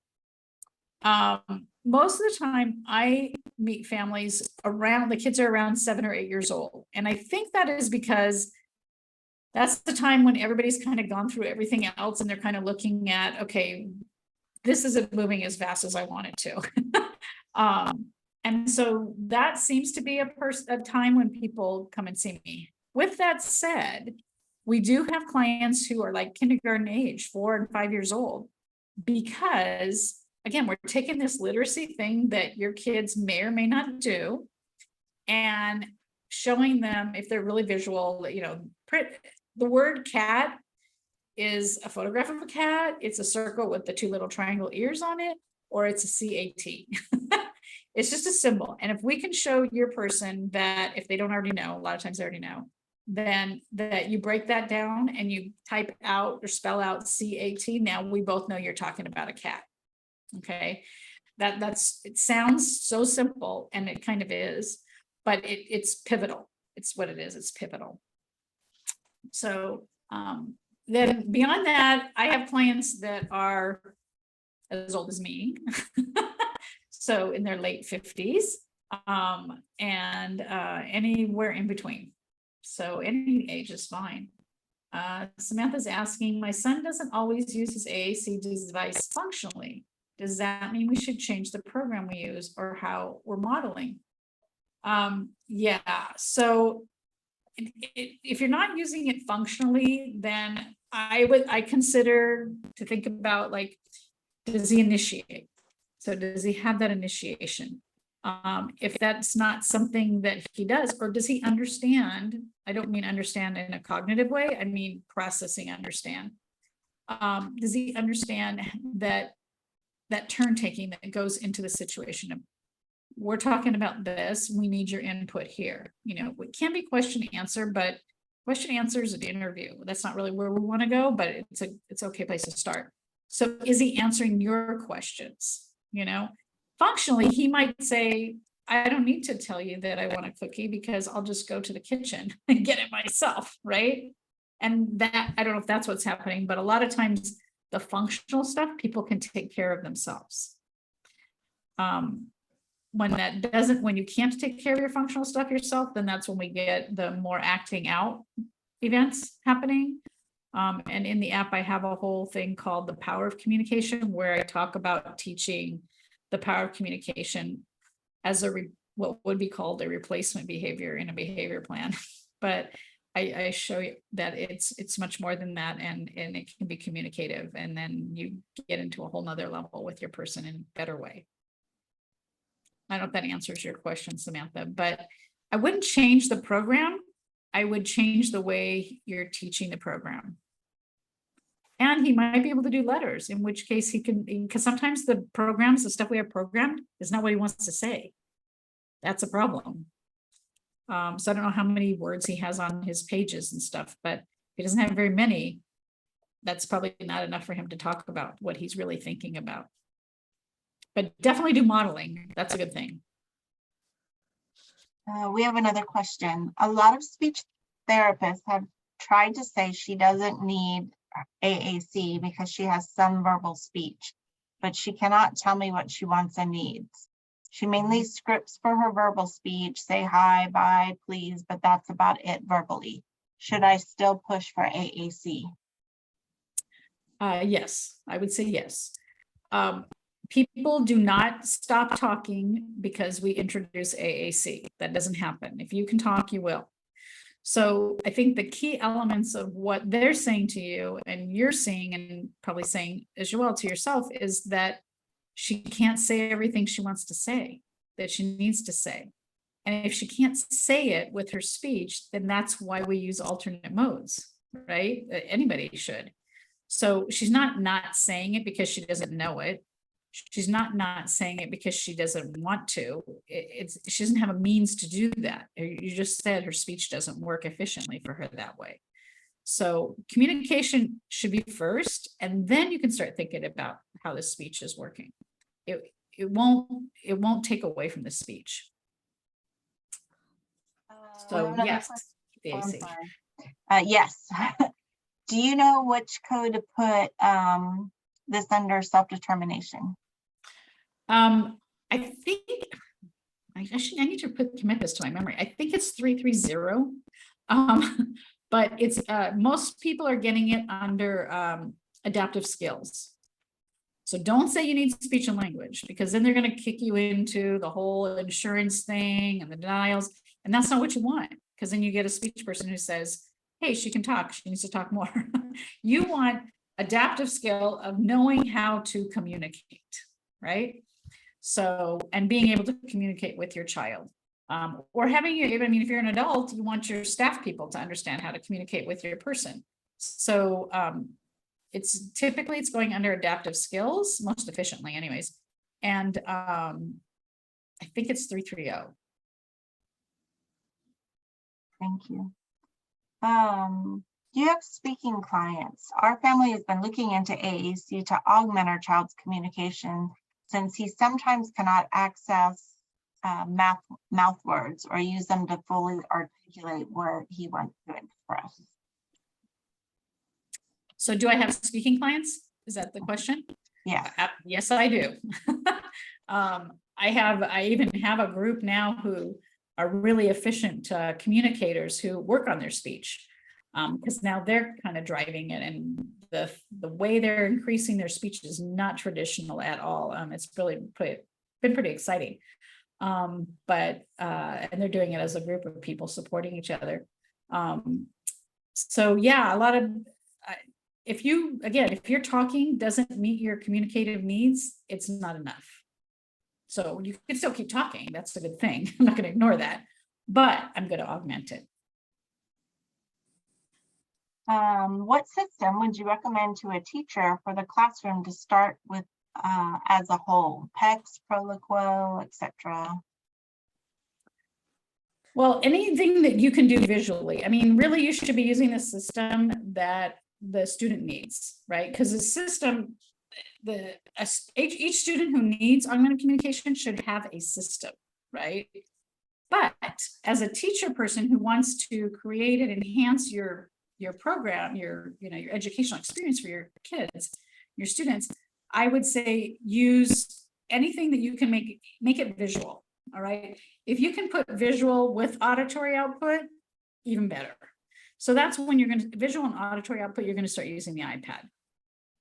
Most of the time I meet families around, the kids are around 7 or 8 years old. And I think that is because that's the time when everybody's kind of gone through everything else and they're kind of looking at, okay, this isn't moving as fast as I want it to. And so that seems to be a time when people come and see me. With that said, we do have clients who are like kindergarten age, 4 and 5 years old, because again, we're taking this literacy thing that your kids may or may not do and showing them, if they're really visual, you know, the word cat is a photograph of a cat. It's a circle with the 2 little triangle ears on it, or it's a CAT. It's just a symbol. And if we can show your person that, if they don't already know, a lot of times they already know, then that you break that down and you type out or spell out CAT, now we both know you're talking about a cat. Okay, it sounds so simple, and it kind of is, but it's pivotal. It's what it is. It's pivotal. So then beyond that, I have clients that are as old as me. So in their late 50s, and anywhere in between. So any age is fine. Samantha's asking, my son doesn't always use his AAC device functionally. Does that mean we should change the program we use or how we're modeling? Yeah, so if you're not using it functionally, then I consider to think about, like, does he initiate? So does he have that initiation? If that's not something that he does, or does he understand? I don't mean understand in a cognitive way, I mean processing understand. Does he understand that turn taking that goes into the situation of, we're talking about this, we need your input here. You know, it can be question answer, but question answer is an interview. That's not really where we want to go, but it's an okay place to start. So is he answering your questions? You know, functionally, he might say, I don't need to tell you that I want a cookie because I'll just go to the kitchen and get it myself, right? And that, I don't know if that's what's happening, but a lot of times the functional stuff, people can take care of themselves. When you can't take care of your functional stuff yourself, then that's when we get the more acting out events happening. And in the app, I have a whole thing called the power of communication, where I talk about teaching the power of communication as what would be called a replacement behavior in a behavior plan. But I show you that it's much more than that, and it can be communicative, and then you get into a whole nother level with your person in a better way. I don't know if that answers your question, Samantha, but I wouldn't change the program. I would change the way you're teaching the program. And he might be able to do letters, in which case he can, because sometimes the stuff we have programmed is not what he wants to say. That's a problem. So I don't know how many words he has on his pages and stuff, but if he doesn't have very many, that's probably not enough for him to talk about what he's really thinking about. But definitely do modeling. That's a good thing. We have another question. A lot of speech therapists have tried to say she doesn't need AAC because she has some verbal speech, but she cannot tell me what she wants and needs. She mainly scripts for her verbal speech, say hi, bye, please, but that's about it verbally. Should I still push for AAC? Yes, I would say yes. People do not stop talking because we introduce AAC. That doesn't happen. If you can talk, you will. So I think the key elements of what they're saying to you, and you're seeing and probably saying as well to yourself, is that she can't say everything she wants to say, that she needs to say. And if she can't say it with her speech, then that's why we use alternate modes, right? Anybody should. So she's not saying it because she doesn't know it. She's not saying it because she doesn't want to. She doesn't have a means to do that. You just said her speech doesn't work efficiently for her that way. So communication should be first, and then you can start thinking about how the speech is working. It won't take away from the speech. So yes, the AC. Yes. Do you know which code to put this under self-determination? I think I need to commit this to my memory. I think it's 330. But it's most people are getting it under adaptive skills. So don't say you need speech and language, because then they're going to kick you into the whole insurance thing and the denials, and that's not what you want, because then you get a speech person who says, hey, she can talk, she needs to talk more. You want adaptive skill of knowing how to communicate, right? So, and being able to communicate with your child, or having you, I mean, if you're an adult, you want your staff people to understand how to communicate with your person. So it's typically going under adaptive skills most efficiently anyways. And I think it's 330. Thank you. Do you have speaking clients? Our family has been looking into AAC to augment our child's communication, since he sometimes cannot access mouth words or use them to fully articulate what he wants to express. So do I have speaking clients? Is that the question? Yeah. Yes, I do. I even have a group now who are really efficient communicators who work on their speech. Because now they're kind of driving it, and the way they're increasing their speech is not traditional at all. It's really been pretty exciting. And they're doing it as a group of people supporting each other. So yeah, a lot of, if you're talking doesn't meet your communicative needs, it's not enough. So you can still keep talking. That's a good thing. I'm not going to ignore that, but I'm going to augment it. What system would you recommend to a teacher for the classroom to start with as a whole? PECS, Proloquo, etc. Well, anything that you can do visually. I mean, really, you should be using the system that the student needs, right? Because the system, each student who needs augmented communication should have a system, right? But as a teacher person who wants to create and enhance your program, your educational experience for your kids, your students, I would say use anything that you can make it visual. All right. If you can put visual with auditory output, even better. So that's when you're going to visual and auditory output, you're going to start using the iPad.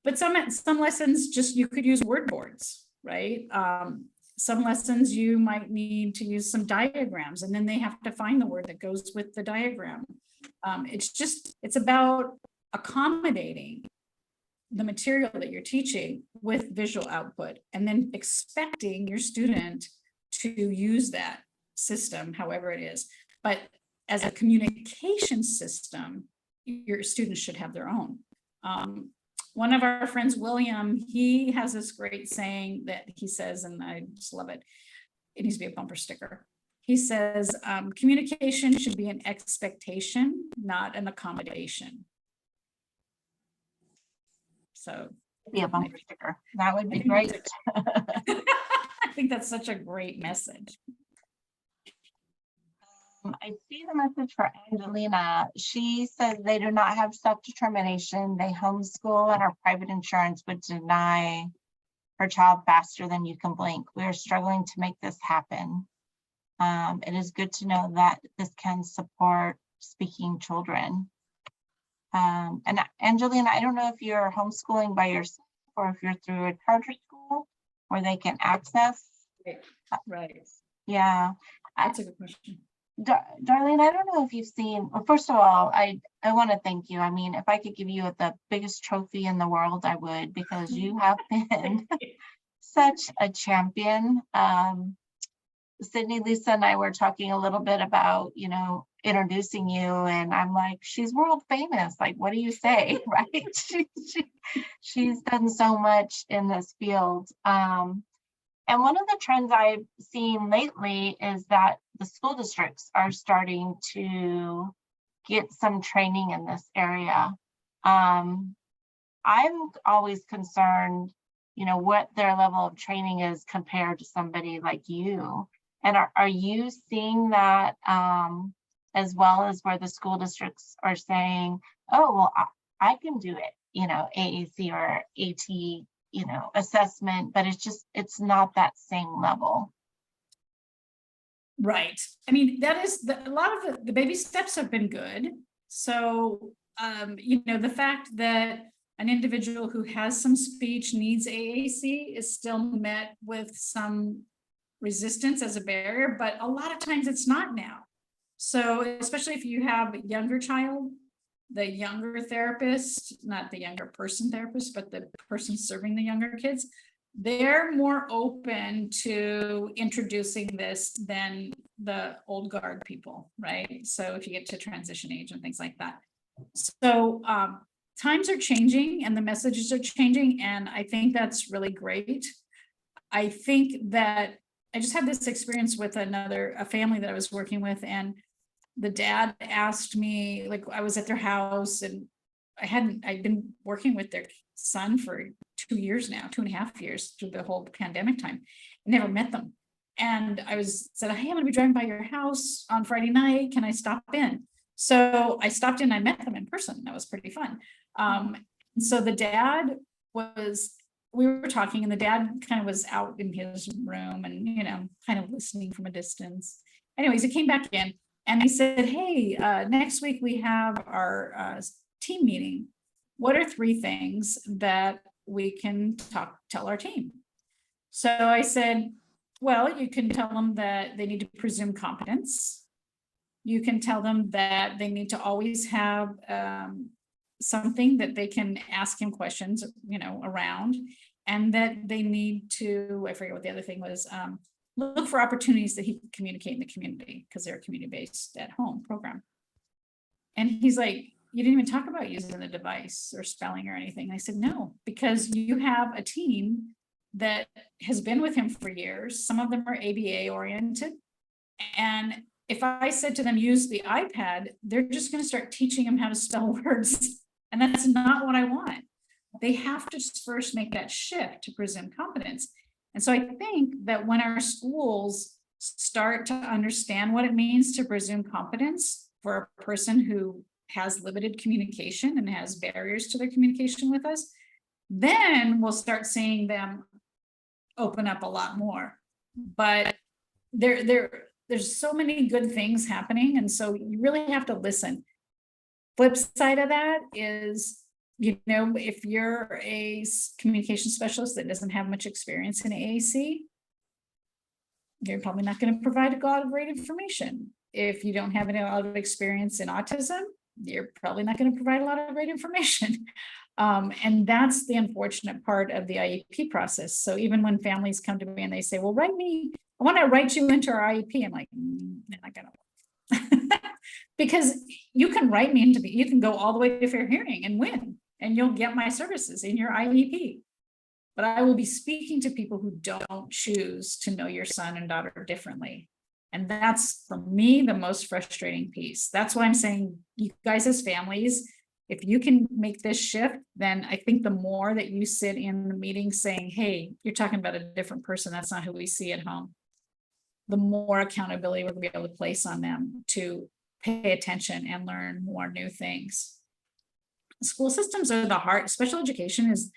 But some lessons you could use word boards, right? Some lessons you might need to use some diagrams, and then they have to find the word that goes with the diagram. It's about accommodating the material that you're teaching with visual output, and then expecting your student to use that system, however it is. But as a communication system, your students should have their own. One of our friends, William, he has this great saying that he says, and I just love it. It needs to be a bumper sticker. He says, communication should be an expectation, not an accommodation. So Be a bumper sticker. That would be great. I think that's such a great message. I see the message for Angelina. She says they do not have self-determination. They homeschool, and our private insurance would deny her child faster than you can blink. We are struggling to make this happen. It is good to know that this can support speaking children. And Angelina, I don't know if you're homeschooling by yourself or if you're through a charter school where they can access. Right. Yeah. That's a good question. Darlene, I don't know if you've seen, well, first of all, I want to thank you. I mean, if I could give you the biggest trophy in the world, I would, because you have been such a champion. Sydney, Lisa, and I were talking a little bit about, introducing you, and I'm like, she's world famous. Like, what do you say, right? She's done so much in this field. And one of the trends I've seen lately is that the school districts are starting to get some training in this area. I'm always concerned, what their level of training is compared to somebody like you. And are you seeing that as well, as where the school districts are saying, oh, well, I can do it, AAC or AT, assessment, but it's not that same level. Right. I mean, that is a lot of the baby steps have been good. So, the fact that an individual who has some speech needs AAC is still met with some resistance as a barrier, but a lot of times it's not now. So, especially if you have a younger child, the younger therapist, not the younger person therapist, but the person serving the younger kids, they're more open to introducing this than the old guard people, right? So if you get to transition age and things like that. So times are changing and the messages are changing, and I think that's really great. I think that I just had this experience with a family that I was working with, and the dad asked me, like, I was at their house, and I'd been working with their son for 2 years now, 2.5 years, through the whole pandemic time. I never met them. And I said, hey, I'm gonna be driving by your house on Friday night. Can I stop in? So I stopped in, I met them in person. That was pretty fun. so the dad we were talking, and the dad kind of was out in his room and, kind of listening from a distance. Anyways, he came back in and he said, hey, next week we have our team meeting. What are 3 things that we can tell our team? So I said, well, you can tell them that they need to presume competence. You can tell them that they need to always have something that they can ask him questions, around, and that they need to, I forget what the other thing was, look for opportunities that he can communicate in the community, because they're a community-based at home program. And he's like, you didn't even talk about using the device or spelling or anything. And I said, no, because you have a team that has been with him for years. Some of them are ABA oriented. And if I said to them, use the iPad, they're just going to start teaching him how to spell words. And that's not what I want. They have to first make that shift to presume competence. And so I think that when our schools start to understand what it means to presume competence for a person who has limited communication and has barriers to their communication with us, then we'll start seeing them open up a lot more. But there's so many good things happening, and so you really have to listen. Flip side of that is, if you're a communication specialist that doesn't have much experience in AAC, you're probably not going to provide a lot of great information. If you don't have a lot of experience in autism, you're probably not going to provide a lot of great information. And that's the unfortunate part of the IEP process. So even when families come to me and they say, well, I want to write you into our IEP. I'm like, they're not going to work. Because you can write me you can go all the way to fair hearing and win, and you'll get my services in your IEP. But I will be speaking to people who don't choose to know your son and daughter differently. And that's, for me, the most frustrating piece. That's why I'm saying, you guys as families, if you can make this shift, then I think the more that you sit in the meeting saying, hey, you're talking about a different person, that's not who we see at home, the more accountability we're going to be able to place on them to pay attention and learn more new things. School systems are the heart. Special education is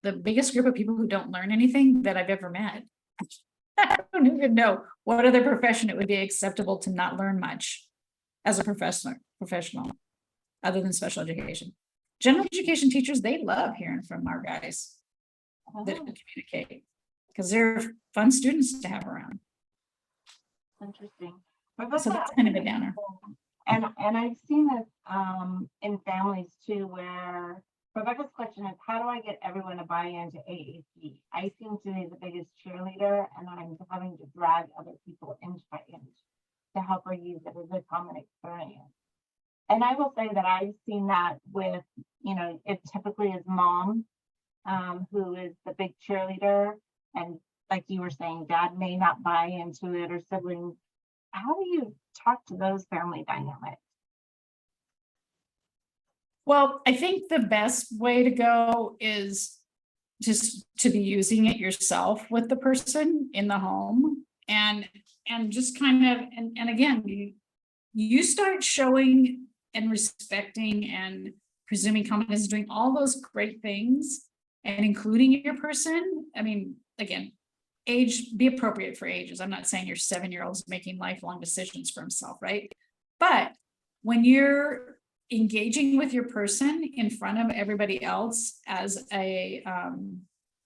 the biggest group of people who don't learn anything that I've ever met. I don't even know what other profession it would be acceptable to not learn much as a professional other than special education. General education teachers, they love hearing from our guys that communicate, because they're fun students to have around. Interesting. So that's kind of a downer. And I've seen this in families too, where Rebecca's question is, how do I get everyone to buy into AAC? I seem to be the biggest cheerleader, and I'm having to drag other people inch by inch to help her use it as a common experience. And I will say that I've seen that with, it typically is mom, who is the big cheerleader, and like you were saying, dad may not buy into it, or siblings. How do you talk to those family dynamics? Well, I think the best way to go is just to be using it yourself with the person in the home, and just kind of, and again, you start showing and respecting and presuming competence, doing all those great things and including your person. I mean, again, age, be appropriate for ages. I'm not saying your 7-year-old's making lifelong decisions for himself, right? But when you're engaging with your person in front of everybody else as a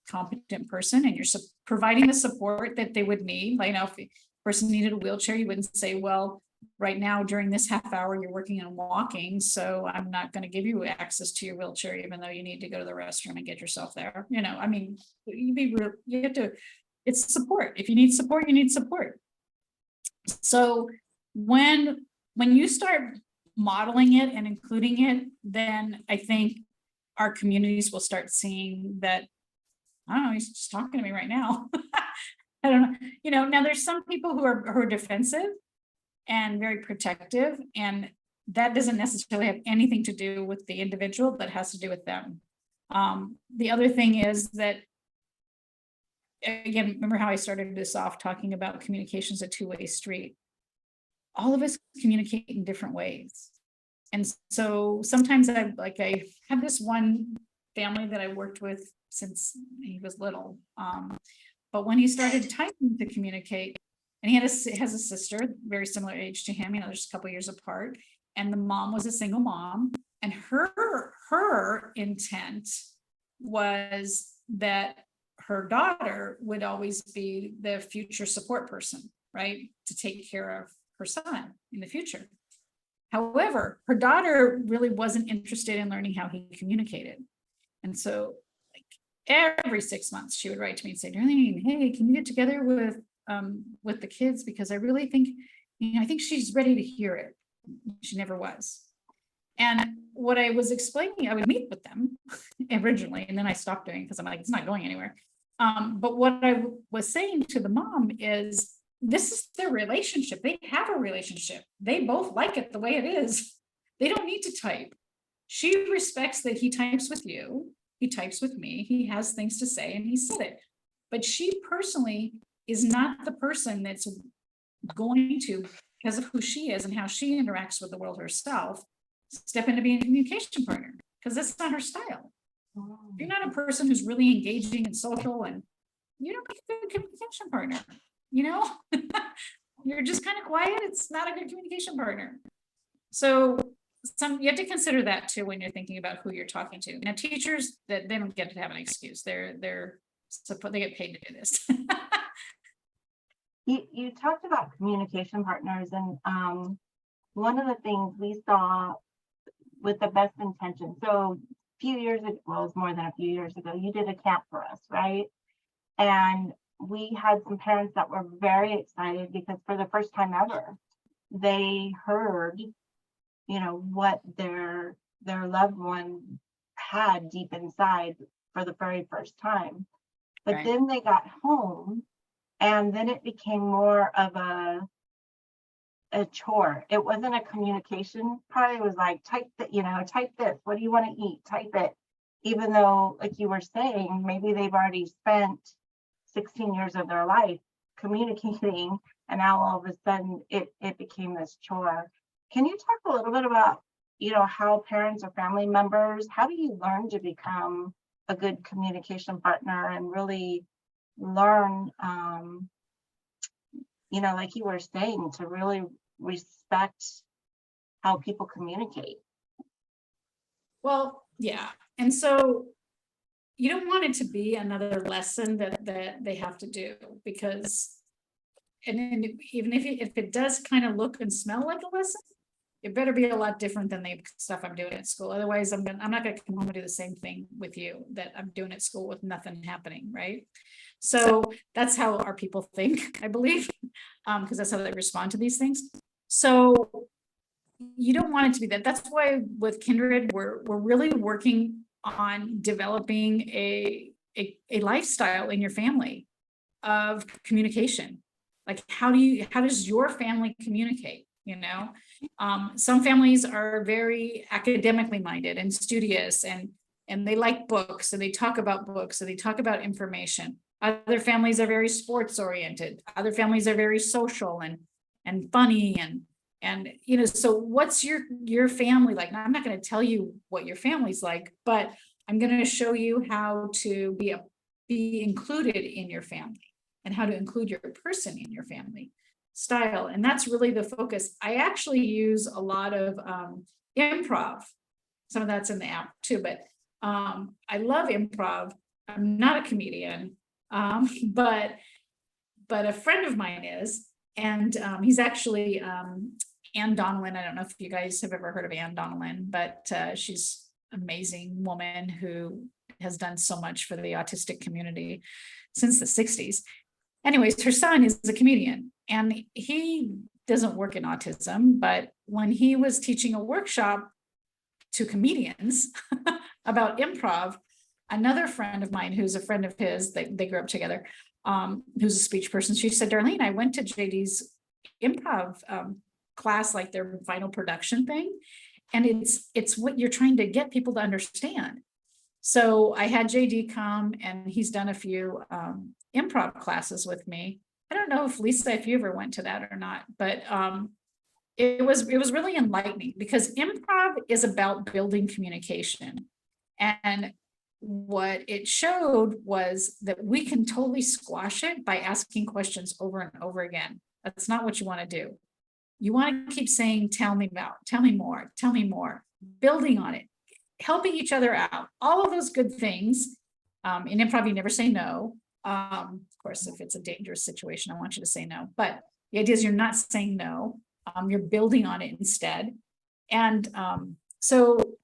competent person, and you're providing the support that they would need, like, if the person needed a wheelchair, you wouldn't say, well, right now during this half hour you're working on walking, so I'm not going to give you access to your wheelchair, even though you need to go to the restroom and get yourself there. I mean, you have to, it's support. If you need support, you need support. So when you start modeling it and including it, then I think our communities will start seeing that, I don't know, he's just talking to me right now. I don't know, now there's some people who are defensive and very protective, and that doesn't necessarily have anything to do with the individual, that has to do with them. The other thing is that, again, remember how I started this off talking about communication's a two-way street. All of us communicate in different ways. And so sometimes I have this one family that I worked with since he was little. But when he started typing to communicate, and he has a sister, very similar age to him, just a couple years apart. And the mom was a single mom, and her intent was that her daughter would always be the future support person, right? To take care of her son in the future. However, her daughter really wasn't interested in learning how he communicated. And so like every 6 months she would write to me and say, Darlene, hey, can you get together with the kids? Because I really think, I think she's ready to hear it. She never was. And what I was explaining, I would meet with them originally, and then I stopped doing because I'm like, it's not going anywhere. But what I was saying to the mom is, this is their relationship. They have a relationship. They both like it the way it is. They don't need to type. She respects that he types with you. He types with me. He has things to say and he said it. But she personally is not the person that's going to, because of who she is and how she interacts with the world herself, step into being a communication partner, because that's not her style. You're not a person who's really engaging and social, and you don't make a good communication partner. You're just kind of quiet. It's not a good communication partner. So you have to consider that too when you're thinking about who you're talking to. Now, teachers, that they don't get to have an excuse. They get paid to do this. You talked about communication partners, and one of the things we saw with the best intention. So a few years ago, well, it was more than a few years ago, you did a camp for us, right? And we had some parents that were very excited because for the first time ever, they heard, what their loved one had deep inside for the very first time. But Right. Then they got home, and then it became more of a chore. It wasn't a communication part. It was like, type this. What do you want to eat? Type it. Even though, like you were saying, maybe they've already spent 16 years of their life communicating, and now all of a sudden it became this chore. Can you talk a little bit about, how parents or family members, how do you learn to become a good communication partner and really learn, like you were saying, to really respect how people communicate? Well, yeah. And so you don't want it to be another lesson that they have to do, because, and then even if it does kind of look and smell like a lesson, it better be a lot different than the stuff I'm doing at school. Otherwise, I'm not going to come home and do the same thing with you that I'm doing at school with nothing happening, right? So that's how our people think, I believe, because that's how they respond to these things. So you don't want it to be that. That's why with Kindred, we're really working on developing a lifestyle in your family of communication. Like, how does your family communicate? Some families are very academically minded and studious, and they like books, and they talk about books, and they talk about information. Other families are very sports oriented. Other families are very social and funny and so what's your family like? Now, I'm not going to tell you what your family's like, but I'm going to show you how to be included in your family and how to include your person in your family style. And that's really the focus. I actually use a lot of improv. Some of that's in the app too, but I love improv. I'm not a comedian, but a friend of mine is, and he's actually Ann Donelin. I don't know if you guys have ever heard of Ann Donelin, but she's an amazing woman who has done so much for the autistic community since the 60s. Anyways, her son is a comedian, and he doesn't work in autism, but when he was teaching a workshop to comedians about improv, another friend of mine who's a friend of his, they grew up together, who's a speech person, she said, Darlene, I went to JD's improv class, like their final production thing, and it's what you're trying to get people to understand. So I had JD come, and he's done a few improv classes with me. I don't know if Lisa, if you ever went to that or not, but it was really enlightening, because improv is about building communication. And what it showed was that we can totally squash it by asking questions over and over again. That's not what you want to do. You want to keep saying, tell me more, building on it, helping each other out, all of those good things. In improv, you never say no. Of course, if it's a dangerous situation, I want you to say no, but the idea is you're not saying no, you're building on it instead. And so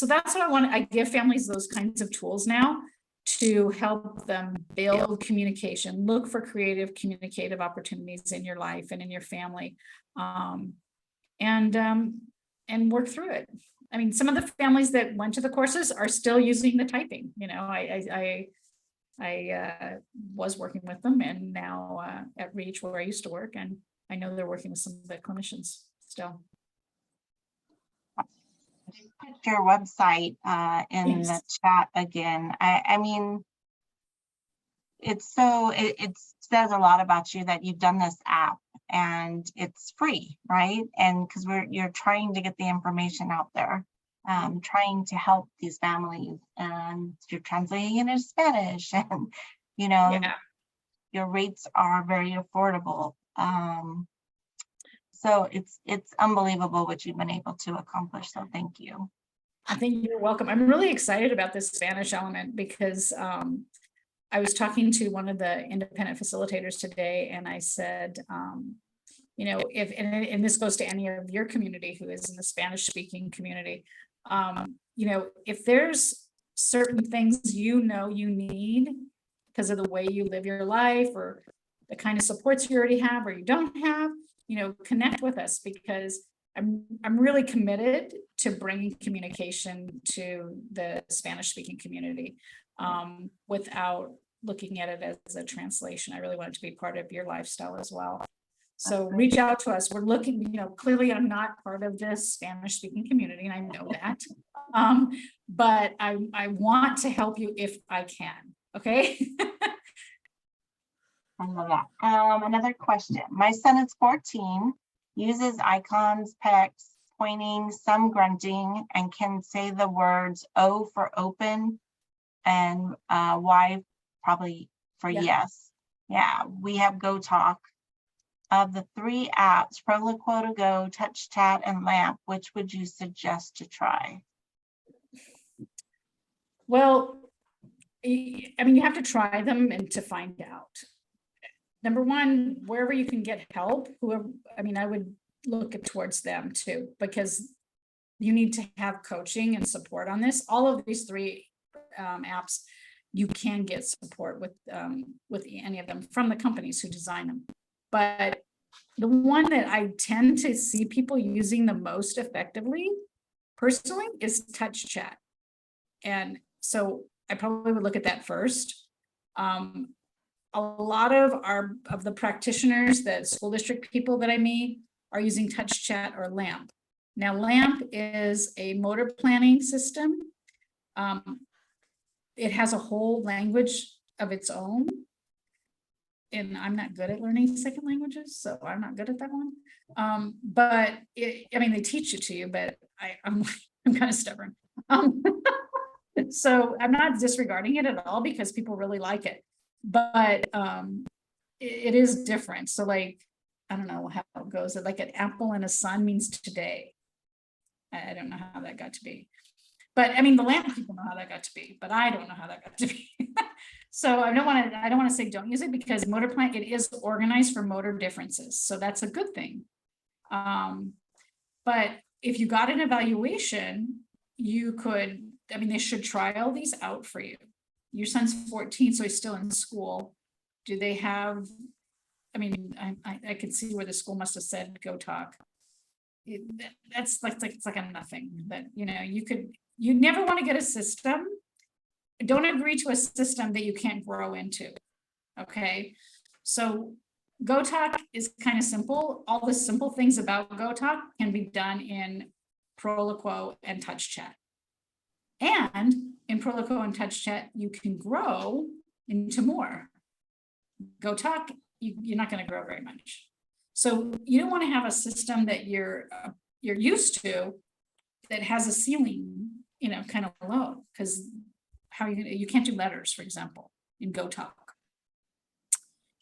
that's what I give families those kinds of tools now to help them build communication, look for creative communicative opportunities in your life and in your family, and work through it. I mean, some of the families that went to the courses are still using the typing. You know, I was working with them, and now at Reach, where I used to work, and I know they're working with some of the clinicians still. Put your website in Yes. the chat again. I mean, it says a lot about you that you've done this app and it's free, right? And because you're trying to get the information out there, trying to help these families, and you're translating it into Spanish, and you know, Yeah. your rates are very affordable. So it's unbelievable what you've been able to accomplish. So thank you. I think you're welcome. I'm really excited about this Spanish element because I was talking to one of the independent facilitators today, and I said, you know, and this goes to any of your community who is in the Spanish speaking community, you know, if there's certain things you know you need because of the way you live your life or the kind of supports you already have or you don't have, you know, connect with us, because I'm really committed to bringing communication to the Spanish speaking community without looking at it as a translation. I really want it to be part of your lifestyle as well. So reach out to us. We're looking, you know, clearly I'm not part of this Spanish speaking community, and I know that, but I want to help you if I can. Okay. I love that. Another question. My son is 14, uses icons, pecs, pointing, some grunting, and can say the words O for open and Y probably for yes. Yeah, we have Go Talk. Of the 3 apps, Proloquo to Go, Touch Chat, and Lamp, which would you suggest to try? Well, I mean, you have to try them and to find out. Number one, wherever you can get help, whoever, I mean, I would look towards them too, because you need to have coaching and support on this. All of these 3 apps, you can get support with any of them from the companies who design them. But the one that I tend to see people using the most effectively, personally, is Touch Chat. And so I probably would look at that first. A lot of the practitioners, the school district people that I meet, are using Touch Chat or Lamp. Now, Lamp is a motor planning system. It has a whole language of its own. And I'm not good at learning second languages, so I'm not good at that one. But I mean, they teach it to you, but I'm kind of stubborn. So I'm not disregarding it at all because people really like it. But it is different. So like, I don't know how it goes. Like an apple and a sun means today. I don't know how that got to be. But I mean, the Lamp people know how that got to be, but I don't know how that got to be. So I don't want to say don't use it, because motor plan, it is organized for motor differences. So that's a good thing. But if you got an evaluation, you could, I mean, they should try all these out for you. Your son's 14, so he's still in school. Do they have, I mean, I could see where the school must have said, Go Talk. That's like, it's like a nothing that, you know, you never want to get a system. Don't agree to a system that you can't grow into. Okay. So Go Talk is kind of simple. All the simple things about Go Talk can be done in Proloquo and Touch Chat. And in Proloquo and Touch Chat, you can grow into more. Go Talk, you're not going to grow very much. So you don't want to have a system that you're used to that has a ceiling, you know, kind of low, because how you can't do letters, for example, in GoTalk.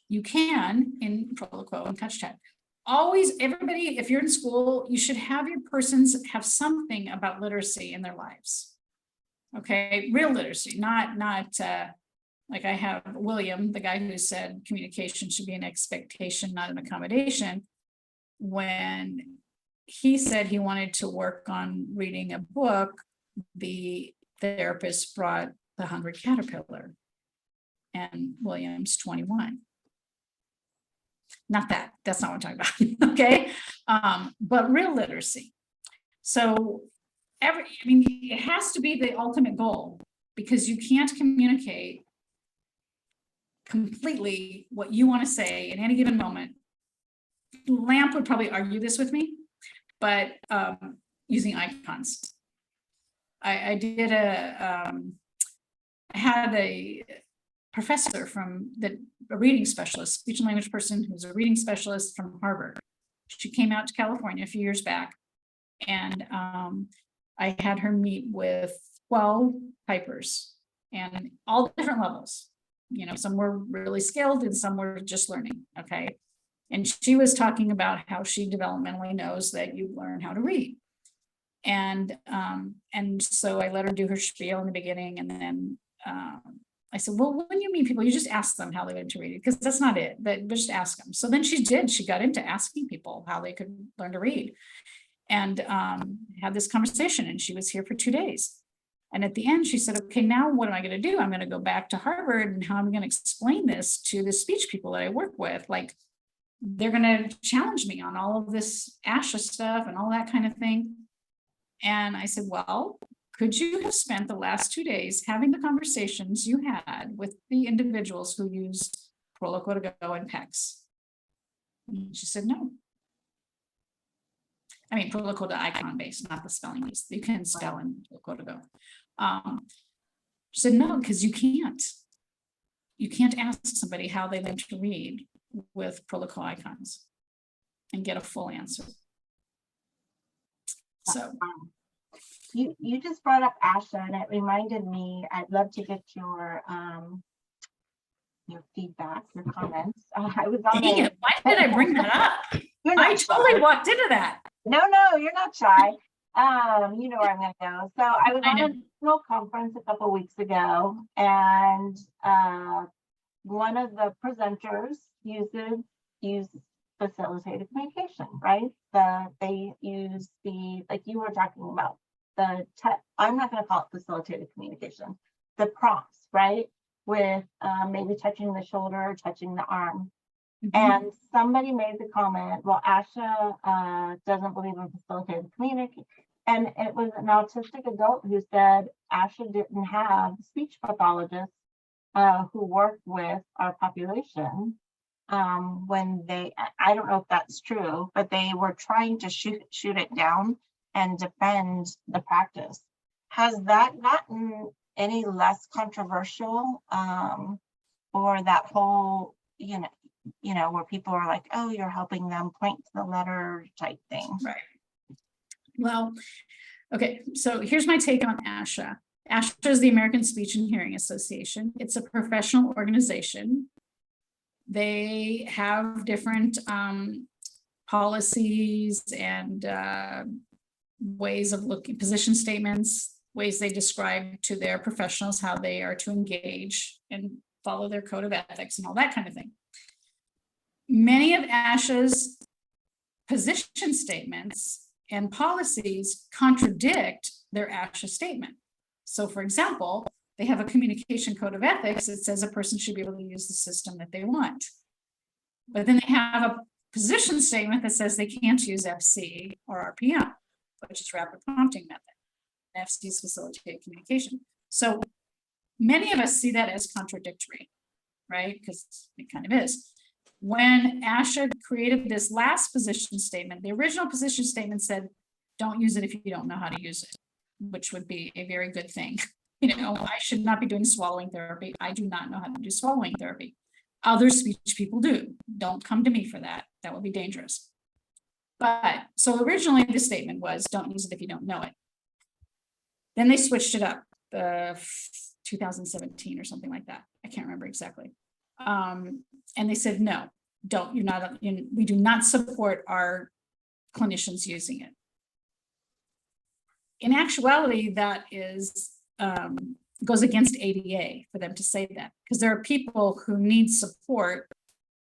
You can in Proloquo and TouchChat. Always, everybody, if you're in school, you should have your persons have something about literacy in their lives. Okay, real literacy, not like I have William, the guy who said communication should be an expectation, not an accommodation. When he said he wanted to work on reading a book, the therapist brought The Hungry Caterpillar, and William's 21. Not that, that's not what I'm talking about, okay? But real literacy. So it has to be the ultimate goal, because you can't communicate completely what you want to say in any given moment. Lamp would probably argue this with me, but using icons. I had a professor from a reading specialist, speech and language person who's a reading specialist from Harvard. She came out to California a few years back, and I had her meet with 12 typers and all different levels. You know, some were really skilled and some were just learning, okay? And she was talking about how she developmentally knows that you learn how to read. And so I let her do her spiel in the beginning, and then I said, well, when you meet people, you just ask them how they learn to read it, because that's not it, but just ask them. So then she got into asking people how they could learn to read, and had this conversation, and she was here for 2 days. And at the end, she said, okay, now what am I going to do? I'm going to go back to Harvard, and how I'm going to explain this to the speech people that I work with. Like, they're going to challenge me on all of this ASHA stuff and all that kind of thing. And I said, well, could you have spent the last 2 days having the conversations you had with the individuals who use Proloquo to Go and PECS? And she said, no. I mean, Proloquo to icon based, not the spelling base. You can spell in Proloquo to Go. She said, no, because you can't. You can't ask somebody how they learn to read with Proloquo icons and get a full answer. So you just brought up ASHA, and it reminded me, I'd love to get your feedback, your comments. I was on dang it, why did I bring that up? I totally walked into that. No, you're not shy. You know where I'm gonna go. So I was on a national conference a couple weeks ago, and one of the presenters used facilitated communication, right? They use like you were talking about, I'm not going to call it facilitated communication, the prompts, right? With maybe touching the shoulder, touching the arm. And somebody made the comment, well, ASHA doesn't believe in facilitated communication. And it was an autistic adult who said ASHA didn't have speech pathologists who worked with our population when I don't know if that's true, but they were trying to shoot it down and defend the practice. Has that gotten any less controversial, or that whole, you know, where people are like, oh, you're helping them point to the letter type thing? Right. Well, okay, so here's my take on ASHA. ASHA is the American Speech and Hearing Association. It's a professional organization. They have different policies and ways of looking, position statements, ways they describe to their professionals how they are to engage and follow their code of ethics and all that kind of thing. Many of ASHA's position statements and policies contradict their ASHA statement. So for example, they have a communication code of ethics that says a person should be able to use the system that they want. But then they have a position statement that says they can't use FC or RPM, which is rapid prompting method. FC is facilitated communication. So many of us see that as contradictory, right? Because it kind of is. When ASHA created this last position statement, the original position statement said, don't use it if you don't know how to use it, which would be a very good thing. You know, I should not be doing swallowing therapy. I do not know how to do swallowing therapy. Other speech people do. Don't come to me for that. That would be dangerous. But so originally the statement was, don't use it if you don't know it. Then they switched it up. 2017 or something like that. I can't remember exactly. And they said, no, don't, we do not support our clinicians using it. In actuality, that is, goes against ADA for them to say that, because there are people who need support,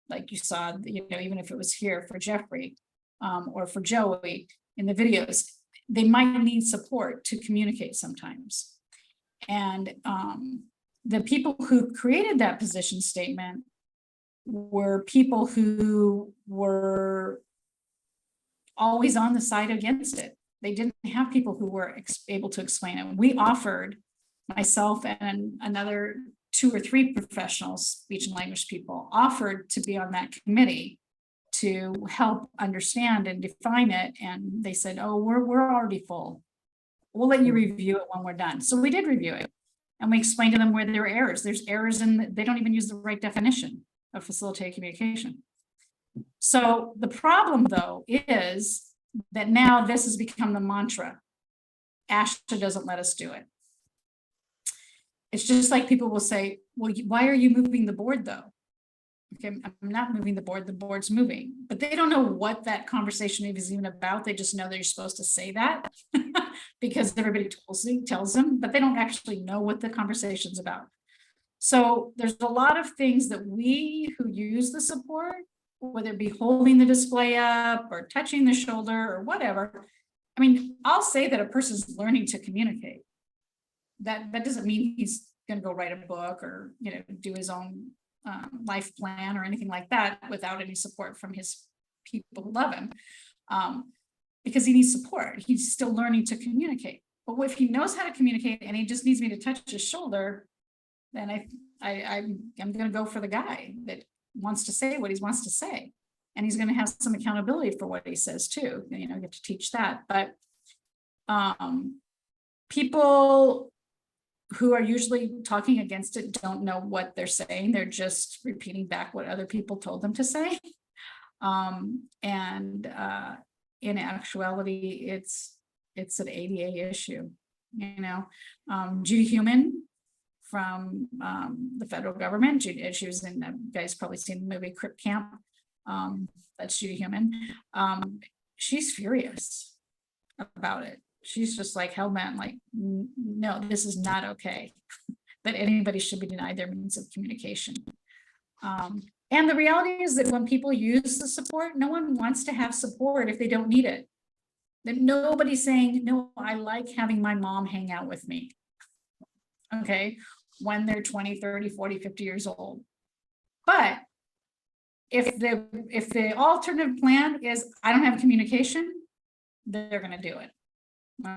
like you saw, even if it was here for Jeffrey or for Joey in the videos, they might need support to communicate sometimes. And the people who created that position statement were people who were always on the side against it. They didn't have people who were able to explain it. We offered, myself and another 2 or 3 professionals, speech and language people, offered to be on that committee to help understand and define it. And they said, oh, we're already full. We'll let you review it when we're done. So we did review it. And we explained to them where there were errors. There's errors in, they don't even use the right definition of facilitated communication. So the problem, though, is that now this has become the mantra. ASHA doesn't let us do it. It's just like people will say, well, why are you moving the board, though? Okay, I'm not moving the board's moving. But they don't know what that conversation is even about. They just know that you're supposed to say that because everybody tells them, but they don't actually know what the conversation's about. So there's a lot of things that we who use the support, whether it be holding the display up or touching the shoulder or whatever. I mean, I'll say that a person's learning to communicate. That doesn't mean he's going to go write a book or, do his own life plan or anything like that without any support from his people who love him, because he needs support. He's still learning to communicate. But if he knows how to communicate and he just needs me to touch his shoulder, then I'm going to go for the guy that wants to say what he wants to say, and he's going to have some accountability for what he says too. Get to teach that. But people who are usually talking against it don't know what they're saying. They're just repeating back what other people told them to say. In actuality, it's an ADA issue. Judy Heumann from the federal government. She was in, you guys probably seen the movie Crip Camp. That's Judy Heumann. She's furious about it. She's just like hell-bent, like, no, this is not okay, that anybody should be denied their means of communication. And the reality is that when people use the support, no one wants to have support if they don't need it. That nobody's saying, no, I like having my mom hang out with me. Okay, when they're 20, 30, 40, 50 years old. But if the alternative plan is I don't have communication, they're going to do it.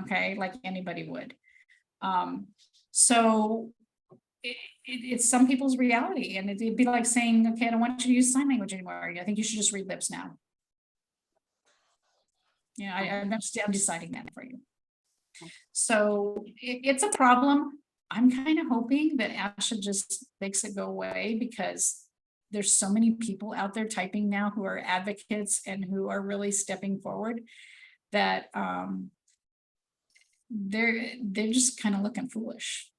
Okay, like anybody would. So it's some people's reality, and it'd be like saying, okay, I don't want you to use sign language anymore. I think you should just read lips now. I'm deciding that for you. So it's a problem. I'm kind of hoping that ASHA just makes it go away, because there's so many people out there typing now who are advocates and who are really stepping forward that they're just kind of looking foolish.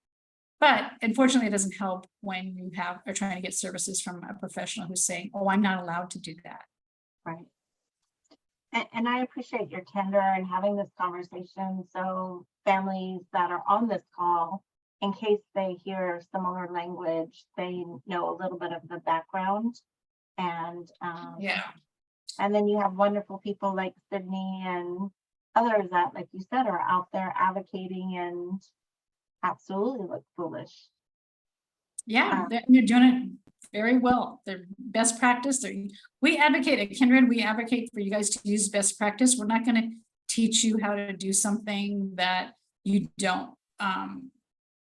But unfortunately, it doesn't help when you are trying to get services from a professional who's saying, oh, I'm not allowed to do that. Right. And I appreciate your candor and having this conversation, so families that are on this call, in case they hear similar language, they know a little bit of the background. And and then you have wonderful people like Sydney and others that, like you said, are out there advocating and absolutely look foolish. Yeah, they're doing it very well. They're best practice. We advocate at Kindred. We advocate for you guys to use best practice. We're not going to teach you how to do something that you don't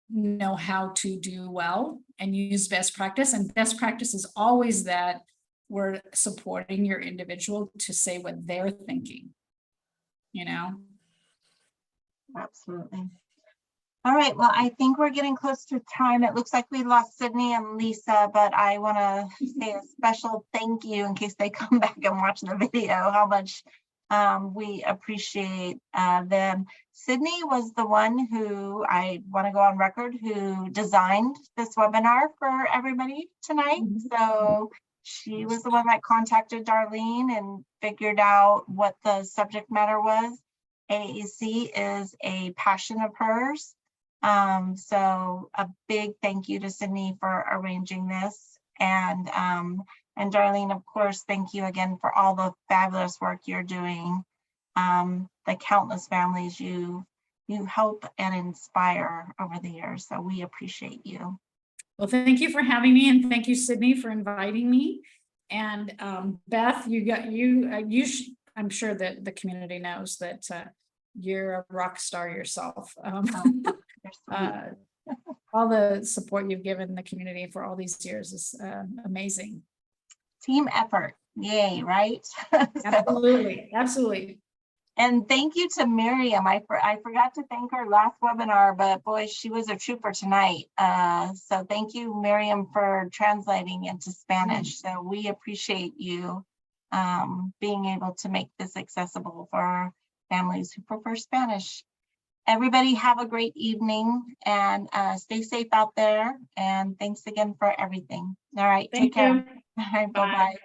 know how to do well, and use best practice. And best practice is always that we're supporting your individual to say what they're thinking. Absolutely. All right, well, I think we're getting close to time. It looks like we lost Sydney and Lisa, but I want to say a special thank you in case they come back and watch the video, how much We appreciate them. Sydney was the one who, I want to go on record, who designed this webinar for everybody tonight. So she was the one that contacted Darlene and figured out what the subject matter was. AAC is a passion of hers. So a big thank you to Sydney for arranging this. And Darlene, of course, thank you again for all the fabulous work you're doing. The countless families you help and inspire over the years. So we appreciate you. Well, thank you for having me, and thank you, Sydney, for inviting me. And Beth, I'm sure that the community knows that you're a rock star yourself. All the support you've given the community for all these years is amazing. Team effort, yay, right? Absolutely, absolutely. And thank you to Miriam. I forgot to thank her last webinar, but boy, she was a trooper tonight. So thank you, Miriam, for translating into Spanish. So we appreciate you being able to make this accessible for families who prefer Spanish. Everybody have a great evening and stay safe out there. And thanks again for everything. All right, take care. You. All right, bye-bye.